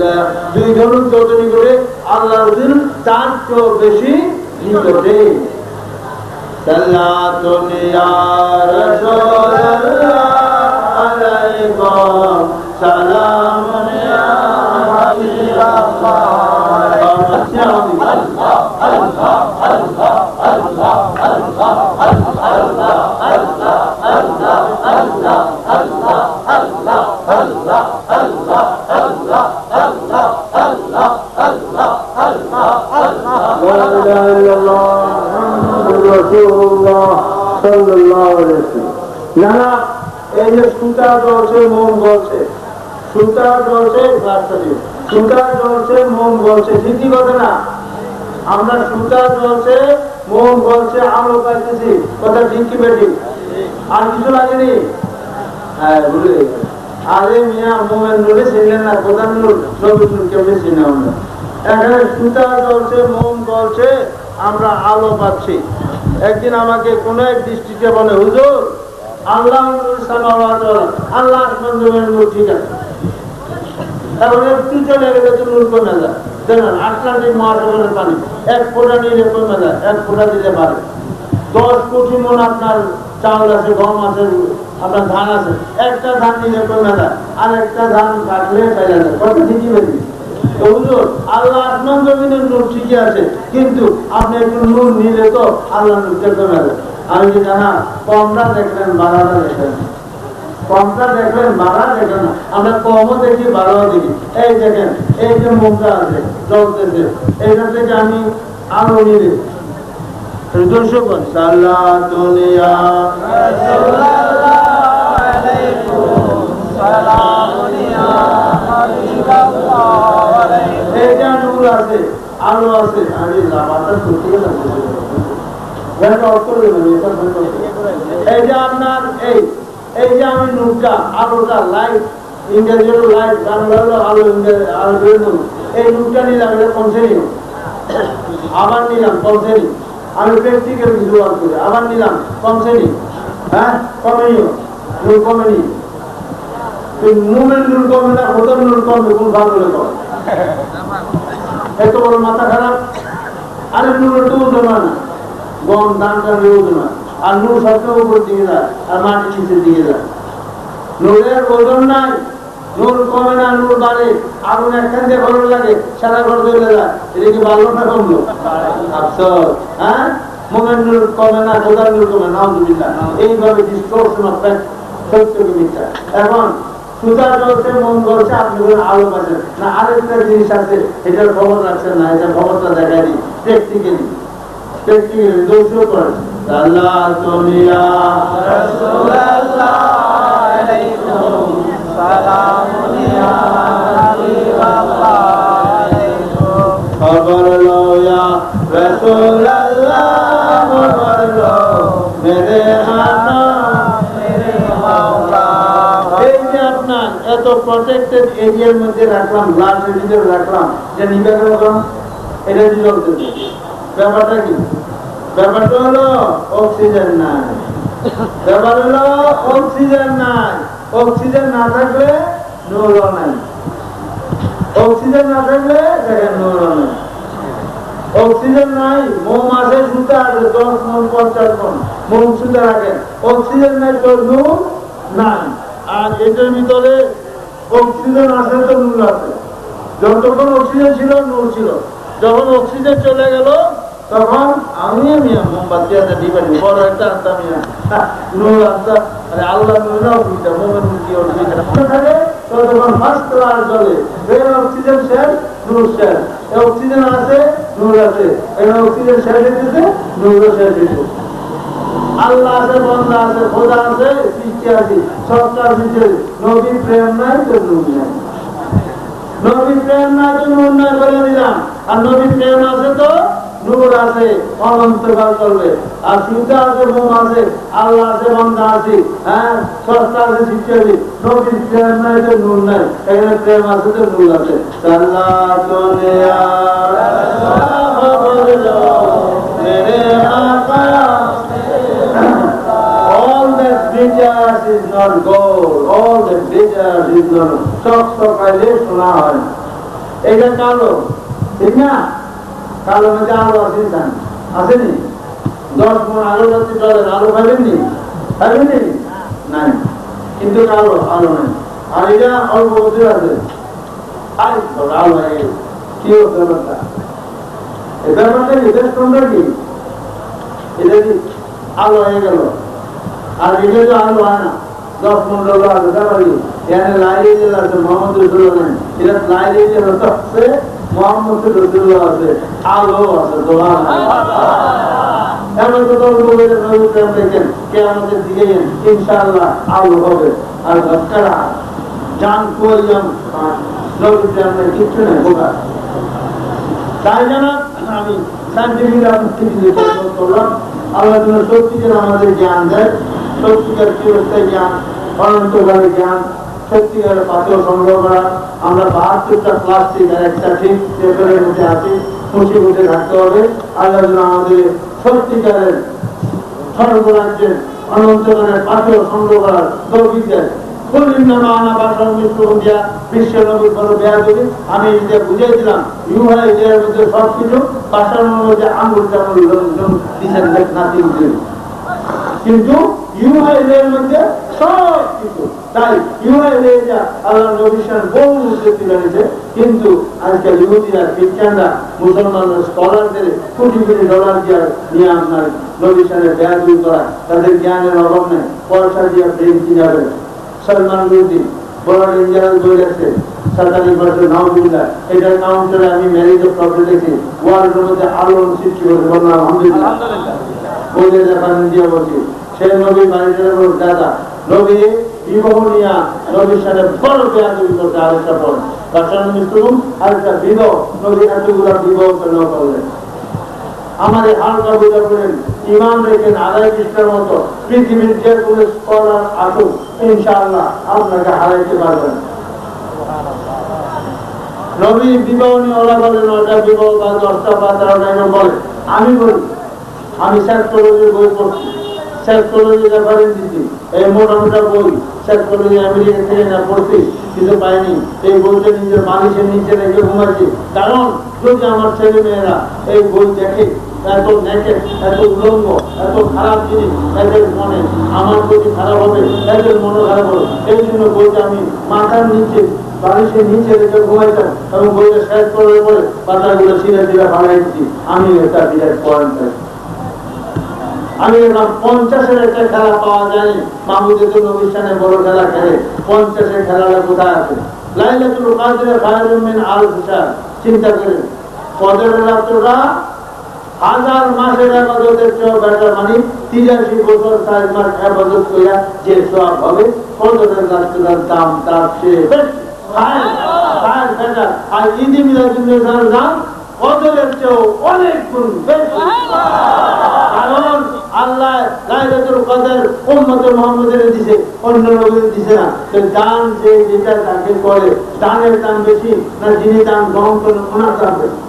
गया দুই ধরুন চৌধুরী করে আল্লাহর দিন চার চোর বেশি নিকটে সাল্লাতুন ইয়া রাসূলুল্লাহ আলাইকুম সালামুন ইয়া হাবিবাল্লাহ এই যে সুতা জ্বলছে মোম জ্বলছে সুতা জ্বলছে সুতা জ্বলছে মোম জ্বলছে ঠিকই কথা না আমরা সুতা জ্বলছে মোম জ্বলছে আলো পাইতেছি কথা ঠিক কি বেটি আর কিছু লাগেনি হ্যাঁ ভুলে আরে মিয়া মোমের নূরে ছিলেন না প্রধান নূর নবী নূর কেমনি চিনি আমরা এখানে সুতা জ্বলছে মোম জ্বলছে আমরা আলো পাচ্ছি একদিন আমাকে কোন এক দৃষ্টিতে বলে হুজুর আল্লাহ আল্লাহ আসমান জমিনের নূর ঠিক আছে তারপরে একটু চলে গেলে তো নূর কমে যায় জানেন আটলান্টিক মহাসাগরের পানি এক ফোঁটা নিলে কমে যায় এক ফোঁটা দিতে পারে 10 কোটি মন আপনার চাউল আছে গম আছে আপনার ধান আছে একটা ধান নিলে কমে যায় আর একটা ধান কাটলে ফেলে যায় কত ঠিকই বেশি হুজুর আল্লাহ আসমান জমিনের নূর ঠিকই আছে কিন্তু আপনি একটু নূর নিলে তো আল্লাহ নূরটা কমে যায় আমি যে জানা কমটা দেখলেন বাড়াটা দেখলেন কমটা দেখলেন বাড়া দেখলেন না আমরা কমও দেখি বাড়াও দেখি এই দেখেন এই যে মুখটা আছে চলতেছে এইটা থেকে আমি আলো নিলে দর্শক সাল্লাতুন ইয়া রাসূলুল্লাহ আলাইকুম সালামুন ইয়া হাবিবাল্লাহ আলাইকুম এই যে নূর আছে আলো আছে আরে জামাতা ছুটিয়ে না এই যে আপনার এই যে আমি নূরটা আলোটা লাইট ইংরেজির লাইট বাংলার আলো আলো এই নূরটা নিলাম এটা কনসেনি আবার নিলাম কনসেনি আমি প্র্যাকটিক্যাল ভিজুয়াল করি আবার নিলাম কনসেনি হ্যাঁ কমেনিও নূর কমেনি মুভমেন্ট নূর কমে না হোটেল নূর কমবে কোন ভালো লেখো এত বড় মাথা খারাপ আরে নূর তো জমা না গম ধানটা নিয়েও না আর নূর সবচেয়ে উপর দিকে যায় আর মাটি নিচের দিকে যায় নূরের ওজন নাই নূর কমে না নূর বাড়ে আগুন একখান দিয়ে ভালো লাগে সারা ঘর চলে যায় এটা কি বাড়লো না কমলো আফসোস হ্যাঁ মোমের নূর কমে না খোদার নূর কমে না এইভাবে ডিসটোরশন অফ ফ্যাক্ট সত্যকে মিথ্যা এখন সুতা চলছে মন চলছে আপনি আলো পাচ্ছেন না আরেকটা জিনিস আছে এটার খবর রাখছেন না এটা খবরটা দেখা দিই প্র্যাকটিক্যালি দোষও করেন সাল্লাতুন ইয়া রাসূলুল্লাহ আলাইকুম সালামুন ইয়া হাবিবাল্লাহ আলাইকুম খবর লো ইয়া রাসূলুল্লাহ খবর লো মেরে আনা মেরে মাওলা এই যে আপনার এত প্রটেক্টেড এরিয়ার মধ্যে রাখলাম গ্লাস এরিয়ার রাখলাম যে নিবে কেন এটা দিলাম ব্যাপারটা কি ব্যাপারটা হলো অক্সিজেন নাই ব্যাপার হলো অক্সিজেন নাই অক্সিজেন না থাকলে নূরও নাই অক্সিজেন না থাকলে দেখেন নূরও নাই অক্সিজেন নাই মোম আছে সুতা আছে 10 মন 50 মন মুখ সুন্দর রাখেন। অক্সিজেন নাই তো নূর নাই, আর এটার ভিতরে অক্সিজেন আছে তো নূর আছে। যতক্ষণ অক্সিজেন ছিল নূর ছিল, যখন অক্সিজেন চলে গেল তখন আমি মোমবাতি আছে ডিবানি বড় একটা আনতাম নূর আনতাম। আরে আল্লাহ নূর না অসুবিধা, মোমের মুক্তি অসুবিধা থাকে তখন ফার্স্ট ক্লাস চলে। অক্সিজেন শেষ, নূর শেষ। অক্সিজেন আছে, নূর আছে। এখানে অক্সিজেন শেষ হইতেছে, নূরও শেষ হইতেছে। আল্লাহ আছে, বন্দা আছে, খোদা আছে, সৃষ্টি আছে, সবটা সৃষ্টি। নবীর প্রেম নাই তো নূর নাই, নবীর প্রেম নাই তো নূর নাই বলে দিলাম। আর নবীর প্রেম আছে তো নূর আছে, অনন্তকাল চলবে। আর সূর্য আছে, মোম আছে, আল্লাহ আছে, বন্দা আছে, হ্যাঁ সস্তা আছে, সৃষ্টি আছে। নবীর প্রেম নাই তো নূর নাই, এখানে প্রেম আছে তো নূর আছে। All that glitters is not gold, all that glitters is not চক আইলে শোনা হয়। এটা কালো, ঠিক না? কালো মধ্যে আলো আছে, আসেনি? 10 মণ আলো রাত্রি চলেন, আলো পাইবেননি? পাইবেননি? নাই, কিন্তু কালো আলো নাই। আর এটা অল্প বছর আছে, আলো হয়ে গেছে। কি হচ্ছে ব্যাপারটা? এই ব্যাপারটা ইনভেস্টমেন্টটা কি? এটা কি আলো হয়ে গেল? আর এটা তো আলো হয় না। 10 মন্ডল আছে, তারপরে এখানে লাইব্রেরি আছে, মোহাম্মদ রসুল্লাহ নাই। এটা লাইব্রেরি হচ্ছে মোহাম্মদ রসুল্লাহ আছে, আলো আছে। এমন তো দেখেন কে আমাদের দিকে ইনশাআল্লাহ আলো হবে। আর বাচ্চারা জান কোয়ালিয়াম কিচ্ছু নেই বোকা। তাই জানা আমি সাইন্টিফিক করলাম, আল্লাহ সত্যিকার আমাদের জ্ঞান দেয়, সত্যিকার চিরস্থায়ী জ্ঞান, অনন্তকালের জ্ঞান, সত্যিকারের পাথর সংগ্রহ করা। আমরা 72টা প্লাস্টিক আর একটা ঠিক পেপারের মধ্যে আছি, খুশি খুশি থাকতে হবে। আল্লাহ আমাদের সত্যিকারের সর্বরাজ্যের অনন্তকালের পাথর সংগ্রহ করার তৌফিক দেয়। আমি বুঝাই দিলাম মধ্যে সবকিছু বাসার মধ্যে আঙুল কিন্তু মধ্যে সব কিছু। তাই আল্লাহ বহু উন্নতি রয়েছে, কিন্তু আজকাল ইহুদিরা, খ্রিস্টানরা, মুসলমানরা স্কলারদের কোটি কোটি ডলার দিয়ে নিয়ে আপনার নবিশনের বেয়াদবি করা, তাদের জ্ঞানের অভাব নেই, পয়সা দিয়ে ব্রেন কিনে যাবে। সলমান রুদ্দিন বড় ডেঞ্জারাস বই আছে, সরকারি ভাষায় নাউজুবিল্লাহ। এটার কাউন্টারে আমি ম্যারেজ অফ প্রফিট দেখি, ওয়ার্ল্ডের মধ্যে আলোড়ন সৃষ্টি করতে বললাম আলহামদুলিল্লাহ। বইতে দেখান দিয়ে বলছি, সেই নবীর বাড়িতে দাদা নবী বিবাহ নিয়ে নবীর সাথে বড় বেয়াদবি করতে আরেকটা পর বাসার মিস্তুম আরেকটা বিবাহ, নবী এতগুলা বিবাহ কেন করলেন? আমাদের হালকা বোঝা করেন, ইমান রেখেন আদায় চেষ্টার মতো। পৃথিবীর যে কোনো স্কলার আসুক, ইনশাআল্লাহ আপনাকে হারাইতে পারবেন। নবী বিবাহ নিয়ে ওরা বলে 9টা বিবাহ বা 10টা বা 13টা এরকম বলে। আমি বলি, আমি সাইকোলজির বই পড়ছি, সাইকোলজি রেফারেন্স দিচ্ছি, এই মোটামোটা বই সাইকোলজি আমেরিকা থেকে না পড়ছি, কিন্তু পাইনি। এই বইটা নিজের মালিশের নিচে রেখে ঘুমাচ্ছি, কারণ যদি আমার ছেলে মেয়েরা এই বই দেখে, এত নেকেট, এত উলঙ্গ, এত খারাপ জিনিস এদের মনে, আমার প্রতি খারাপ হবে, এদের মনে খারাপ হবে। এই জন্য বইটা আমি মাথার নিচে বালিশের নিচে রেখে ঘুমাইতাম, এবং বইটা শেষ করার পরে পাতাগুলো ছিঁড়ে ছিঁড়ে ফালাইছি। আমি একটা বিরাট পয়েন্ট পাই। আমি 50-এর একটা খেলা পাওয়া যায়, মাহমুদের জন্য অনুষ্ঠানে বড় খেলা খেলে 50-এর খেলাটা কোথায় আছে? লাইলাতুল কাদরে খায়রুম মিন আলফ শাহর। চিন্তা করেন, কদরের রাতটা 1000 মাসের ইবাদতের চেয়ে বেটার। মানে 83 বছর 4 মাস ইবাদত কইরা যে সওয়াব হবে, কদরের রাতটার দাম তার চেয়ে বেশি। আর ঈদ মিলাদুন্নবীর দাম কদরের চেয়ে অনেক গুণ বেশি। কারণ আল্লাহ লাইলাতুল কদর উম্মতে মুহাম্মাদের দিয়েছে, অন্য নবীদের দিয়েছে না। দান যে যেটা তাকে করে, দানের দাম বেশি না যিনি দান গ্রহণ করেন ওনার দাম বেশি?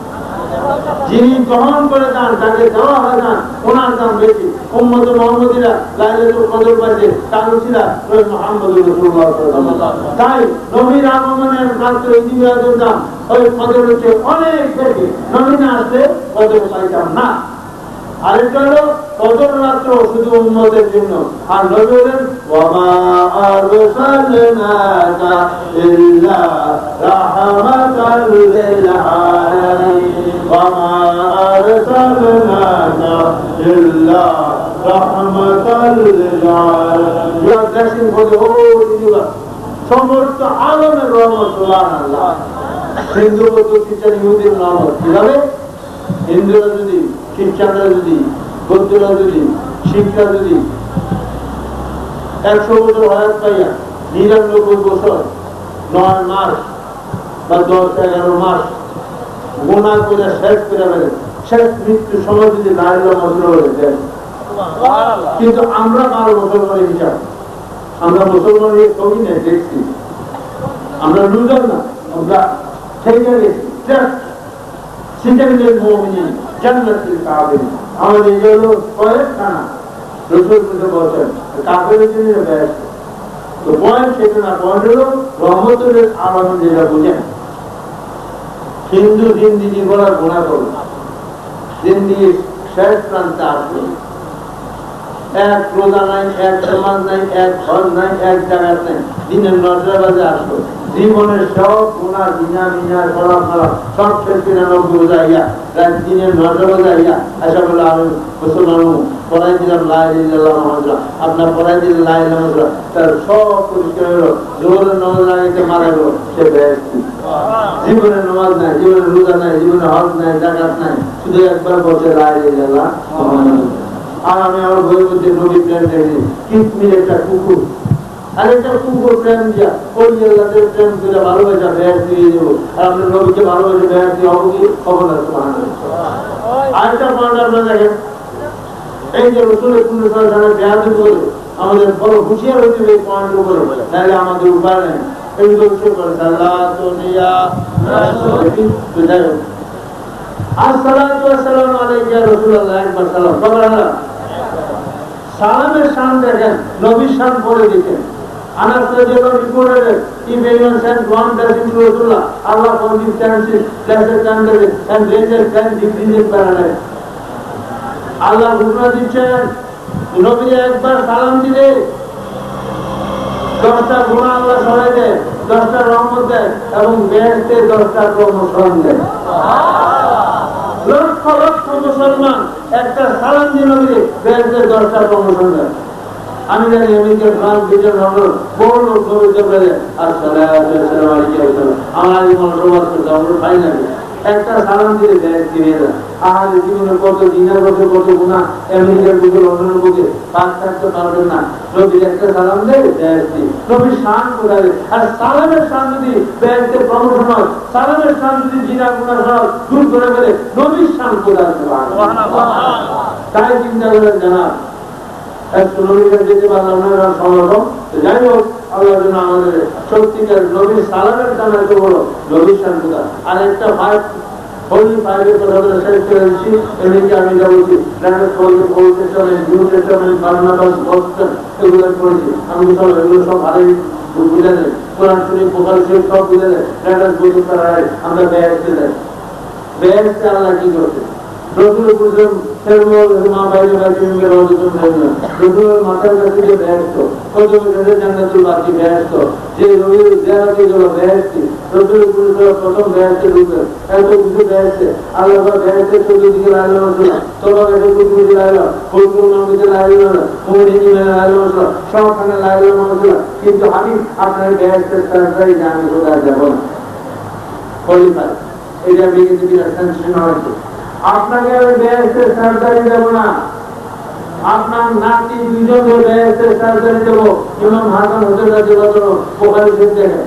যিনি গ্রহণ করে দান, তাকে দেওয়া হয় দান, ওনার দাম বেশি। উম্মতে মুহাম্মাদিরা লাইলাতুল কদর পাইছে, তার উসিলা মুহাম্মদুর রাসূলুল্লাহ সাল্লাল্লাহু আলাইহি ওয়াসাল্লাম। তাই নবীর আগমনের মাত্র ঈদ মিলাদের দাম ওই কদরের চেয়ে অনেক বেশি। নবী না আসলে কদর পাইতাম না। আরেকটা হলো ফজর রাত্র শুধু উম্মতের জন্য। আর নবী বলেন ওয়ামা আরসালনাকা ইল্লা রাহমাতাল লিল আলামিন, ওয়ামা আরসালনাকা ইল্লা রাহমাতাল লিল আলামিন। You are blessing for the whole universe, সমস্ত আলমের রহমত। সুবহানাল্লাহ। হিন্দু বৌদ্ধ খ্রিস্টান ইহুদির রহমত কিভাবে? হিন্দুরা যদি, খ্রিস্টানরা যদি, বৌদ্ধরা যদি, শিখরা যদি 100 বছর হায়াত পাইয়া 99 বছর 9 মাস বা 10-11 মাস গোনা করে শেষ করে ফেলে, শেষ মৃত্যুর সময় যদি লাইলা মন্ত্র হয়ে যায়। কিন্তু আমরা 12 মুসলমানের হিসাব, আমরা মুসলমানের ছবি নেই দেখছি, আমরা লুজার না, আমরা সেইটা গেছি সিটামিনের মুমিনিন জান্নাতুল কাবিল। আমাদের এই হলো কয়েক খানা রসুল পুজো বলছেন কাফেরের জন্য ব্যস্ত। তো পয়েন্ট সেটা না, পয়েন্ট হলো রহমতের আলম যেটা বুঝেন। হিন্দু জিন্দিগি বলা গোনা করবে, জিন্দিগি শেষ প্রান্তে আসবে, এক রোজা নাই, এক সমাজ নাই, এক ঘর নাই, এক জায়গা নাই, দিনের 9টা বাজে আসলো, জীবনের সব গুণা দিনা মিনা চলাফেরা সব শেষ 93 বোঝাইয়া রাত দিনের 9টা বাজাইয়া আশা বলে আমি মুসলমান পড়াই দিলাম লা ইলাহা ইল্লাল্লাহ মুহাম্মাদুর রাসূলুল্লাহ, আপনার পড়াই দিলেন লা ইলাহা ইল্লাল্লাহ, তার সব পরিষ্কার হলো, জোহরের নামাজ আগে মারা গেল, সে বেহেশতি। জীবনের নামাজ নাই, জীবনের রোজা নাই, জীবনে হজ নাই, যাকাত নাই, শুধু একবার বলছে লা ইলাহা ইল্লাল্লাহ মুহাম্মাদুর রাসূলুল্লাহ। আর আমি আমার বইয়ের মধ্যে নবী প্রেম দেখি, কিসমির একটা কুকুর আর একটা কুকুর প্রেম দিয়া ওই আল্লাহদের প্রেম করে ভালোবাসা বেয়ার দিয়ে দেবো, আর আমরা নবীকে ভালোবাসা বেয়ার দিয়ে হবো কি হবো না? আরেকটা পয়েন্ট আপনারা দেখেন, এই যে রসুলের পুণ্যসানের বেয়ার দিব আমাদের বড় হুঁশিয়ার হইতে হবে এই পয়েন্টের উপরে, নাহলে আমাদের উপায় নেই। এই রসুল করে সাল্লাল্লাহু আসসালাতু ওয়াসসালামু আলাইকা ইয়া রাসূলুল্লাহ, একবার সালাম সুবহানাল্লাহ। সালামের শান দেখেন, নবীর শান পড়ে দেখেন। আনাস রাদিয়াল্লাহু reported, if anyone sends one blessing to Rasulullah, Allah forgives sins, blesses candidates and raises 10 degrees in paradise. আল্লাহ ঘোষণা দিচ্ছেন, নবী একবার সালাম দিলে 10টা গুনাহ আল্লাহ সরাই দেয়, 10টা রহমত দেয় এবং বেহেশতে 10টা প্রমোশন দেয়। লক্ষ লক্ষ মুসলমান একটা সালাম দিয়ে নবী বেহেশতে 10টা প্রমোশন দেয়। আমি জানি আমেরিকা, ফ্রান্স, ব্রিটেন, লন্ডন বহু লোক নবীকে বলে আসসালামু আলাইকুম, আমার জীবন সমাজ করতে আমরা পাই না, একটা সালাম দিয়ে বেহেশতে নিয়ে যায়। আর জীবনে কত দিনের বছর কত গুণা আমেরিকার বুকে, লন্ডনের বুকে পাক থাকতে পারবেন না, নবীর একটা সালাম দেয় বেহেশতে। নবীর শান কোথায়? আর সালামের শান যদি বেহেশতে প্রমোশন হয়, সালামের শান যদি জিনা গুনাহ সব দূর করে ফেলে, নবীর শান কোথায়? সুবহানাল্লাহ। তাই চিন্তা করেন জানা যেতে পারলাম না সংরক্ষণ। যাই হোক, আল্লাহ যেন আমাদের সত্যিকার নবীর সালামের দাম এত বড়, নবীর শান্তিটা। আর একটা ফাইভ হোলি ফাইভের কথা বলে শেষ করে দিচ্ছি। এমনিকে আমি যা বলছি old testament, new testament, Barnabas, gospel এগুলো পড়েছি। আমি সব এগুলো সব ভালোই বুঝে নেই, কোরআন শরীফ, বুখারী শরীফ সব বুঝে নেই। বলতে পারা আমরা বেহেশতে যাই। বেহেশতে আল্লাহ কি করছে? রসুলের মা বাইরে রসুলের মাথার কাছে যে বেহেশত, কত জান্নাতুল বাকি বেহেশত, যে রবির জিয়ারতে গেল বেহেশতি, রসুলের পুরুষরা প্রথম বেহেশতে ঢুকে, এত কিছু বেহেশতে। আল্লাহ বেহেশতে চতুর্দিকে লাইল মশলা, তোমার কাছে কুকুরি লাইল, ফুলকুল নবীতে লাইল মশলা, মুমিনি লাইল মশলা, সবখানে লাইল মশলা। কিন্তু আমি আপনার বেহেশতের তাড়াতাড়ি আমি কোথায় যাবো না। কোয়ালিফাই এটা বিজেপি সেনশন হয়েছে। আপনাকে আমি বেহেশতের সরকারি দেবো না, আপনার নাতি দুজনকে বেহেশতের সরকারি দেবো। ইমাম হাসান হোসেন রাদিয়াল্লাহু বুখারী শরীফ দেখেন,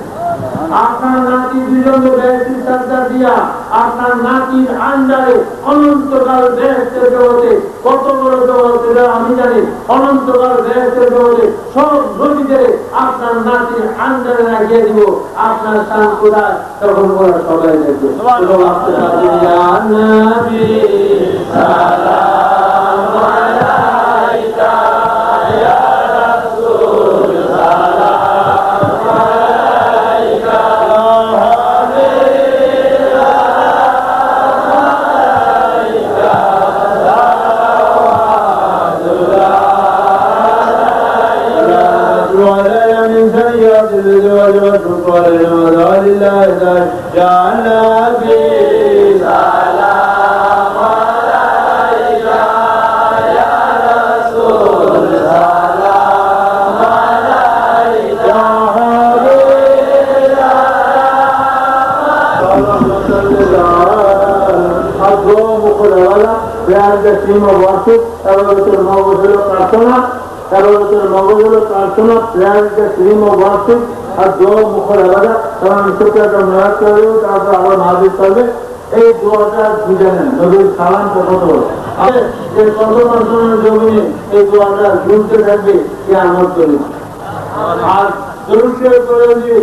আপনার নাতি দুজনকে বেহেশতের সরকার দিয়া আপনার নাতির আন্ডারে অনন্তকাল বেহেশতের জগতে, কত বড় জগৎ এটা আমি জানি, অনন্তকাল বেহেশতের জগতে সব নবীদের আপনার নাতির আন্ডারে রাখিয়ে দিব। আপনার শান কোথায়? তখন ওরা সবাই দেখবে। ইয়া নবী সালাম আলাইকা ইয়া রাসূল সালাম আলাইকা এই দোয়াটা বুঝে নেন নবীর সালামটা কত কত মানুষের জমিনে এই দোয়াটা ঝুলতে থাকবে কে আমার করি আর দরুশের করে যে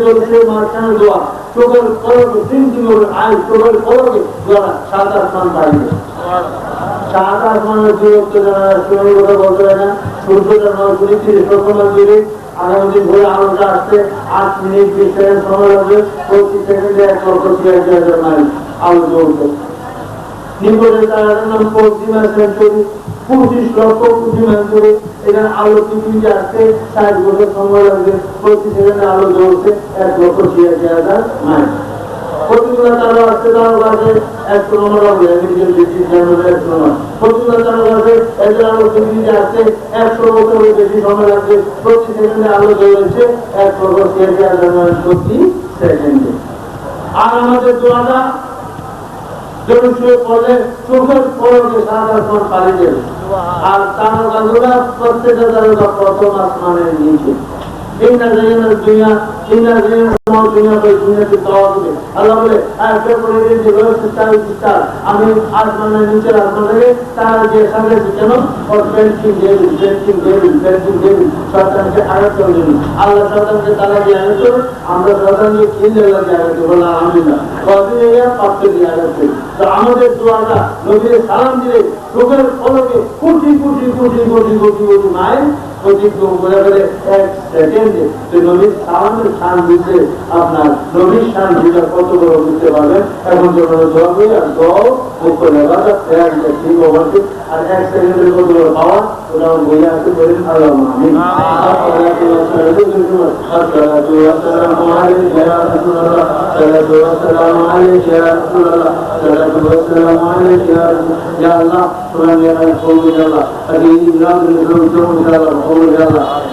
দরুশের মাঝখানে দোয়া চোখের পলকে তিনটি আয় চোখের পলকে দোয়া 7 আসমান পাইবে 7 আসমানের দূরত্ব জানা সূর্য কথা বলতে হয় না সূর্যটা 9:30 দিকে আগামী দিন ভোরে আলোটা আসছে 8 মিনিট 20 সেকেন্ড সময় লাগবে প্রতি সেকেন্ডে 1,86,000 মাইল আলো জ্বলবে নিকটে তার নাম পশ্চিমা সেঞ্চুরি 25 লক্ষ কোটি মাইল করে এখানে আলো পৃথিবীতে আসছে 60 বছর সময় লাগবে প্রতি সেকেন্ডে আলো জ্বলছে 1,86,000 মাইল প্রতিগুলা তারা আসছে তার কাছে 100 নম্বর হবে আমেরিকান ব্রিটিশ জার্মানের 100 নম্বর প্রতিগুলা তারা কাছে এদের আলো পৃথিবীতে আসছে 100 বছরের বেশি সময় লাগবে প্রতি সেকেন্ডে আলো জ্বলছে 1,86,000 মাইল প্রতি সেকেন্ডে আর আমাদের দোয়াটা জনসে পড়লে চোখের পলকে 7 আসমান পাড়ি দেবে আর তারকাগুলা প্রত্যেকটা তারকা প্রথম আসমানের নিচে ইন্না জায়গার দুনিয়া ইন্না জায়গার দুনিয়া করে দুনিয়াতে পাওয়া যাবে আল্লাহ বলে আজকে করে দিন যে স্টার আমি আসমানের নিচে আসমানে তার যে সামনে কেন ওর পেন্টিং দেবে শয়তানকে আঘাত করে দিন আল্লাহ শয়তানকে তারা দিয়ে আঘাত করে আমরা শয়তানকে কিনে লাগে আঘাত করে বলা আমি না কদিন পাপকে দিয়ে আঘাত করি তো আমাদের দোয়াটা নবীর সালাম দিলে চোখের পলকে কোটি কোটি কোটি কোটি কোটি কোটি মাইল অতিক্রম করে গেলে 1 সেকেন্ডে নবীর সালামের শান দিতে আপনার নবীর শান দিতে কত বড় বুঝতে পারবেন এখন যখন দোয়া করি আর দোয়া মুখ নেওয়াটা ঠিক অবশ্যই আর 1 সেকেন্ডের কত বড় পাওয়া ওটা বই আছে বলেন আল্লাহ আমিন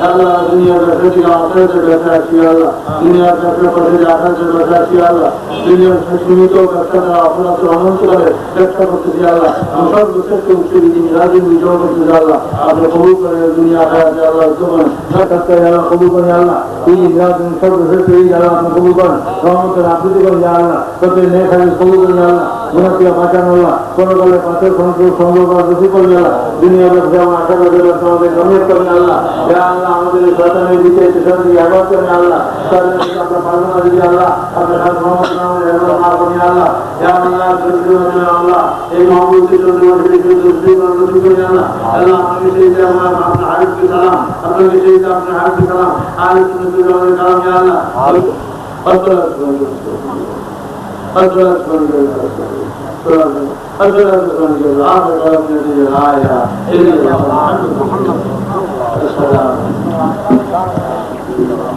আল্লাহ দুনিয়ার কাছে আখেরাতের কাছে আসি আল্লাহ দুনিয়ার কাছে আখেরাতের কাছে আসি আল্লাহ দুনিয়ার সীমিত ব্যবসাটা আপনার অনন্ত করে ব্যবসা করতেছি আল্লাহ সব লোকেরকে উৎসবী দিন রাজি বিজয় করতেছি আল্লাহ আপনি কবুল করেন দুনিয়া আখেরাতে আল্লাহ তোমার আল্লাহ কবুল করেন আল্লাহ এই রাজন সব লোকেরকে আল্লাহ আপনি কবুল করেন রহমতের আবৃত্তি করেন আল্লাহ প্রত্যেক নেক হাদিস কবুল করেন আল্লাহ গুনাহকে বাঁচান আল্লাহ কোন কালে পাথর সংগ্রহ সংগ্রহ করা বেশি করেন আল্লাহ দুনিয়ার ব্যবসা আখেরাতের ব্যবসা আমাদের গম্ভীর করেন আল্লাহ ইয়া আল্লাহ আমাদের শয়তানের দিকে শান্তি আবাদ করেন আল্লাহ শয়তানকে আপনার পালনা দিন আল্লাহ আপনার রহমত নামে আল্লাহ মাফ করুন আল্লাহ ইয়া আল্লাহ দুরুদ আল্লাহ এই মাহবুবকে দুরুদ করেন আল্লাহ আল্লাহ আপনি সেই যে আমার আপনার আরিফকে সালাম আপনাকে সেই যে আপনার আরিফকে সালাম আরিফ নবীর কালাম ইয়া আল্লাহ আসসালামু আলাইকুম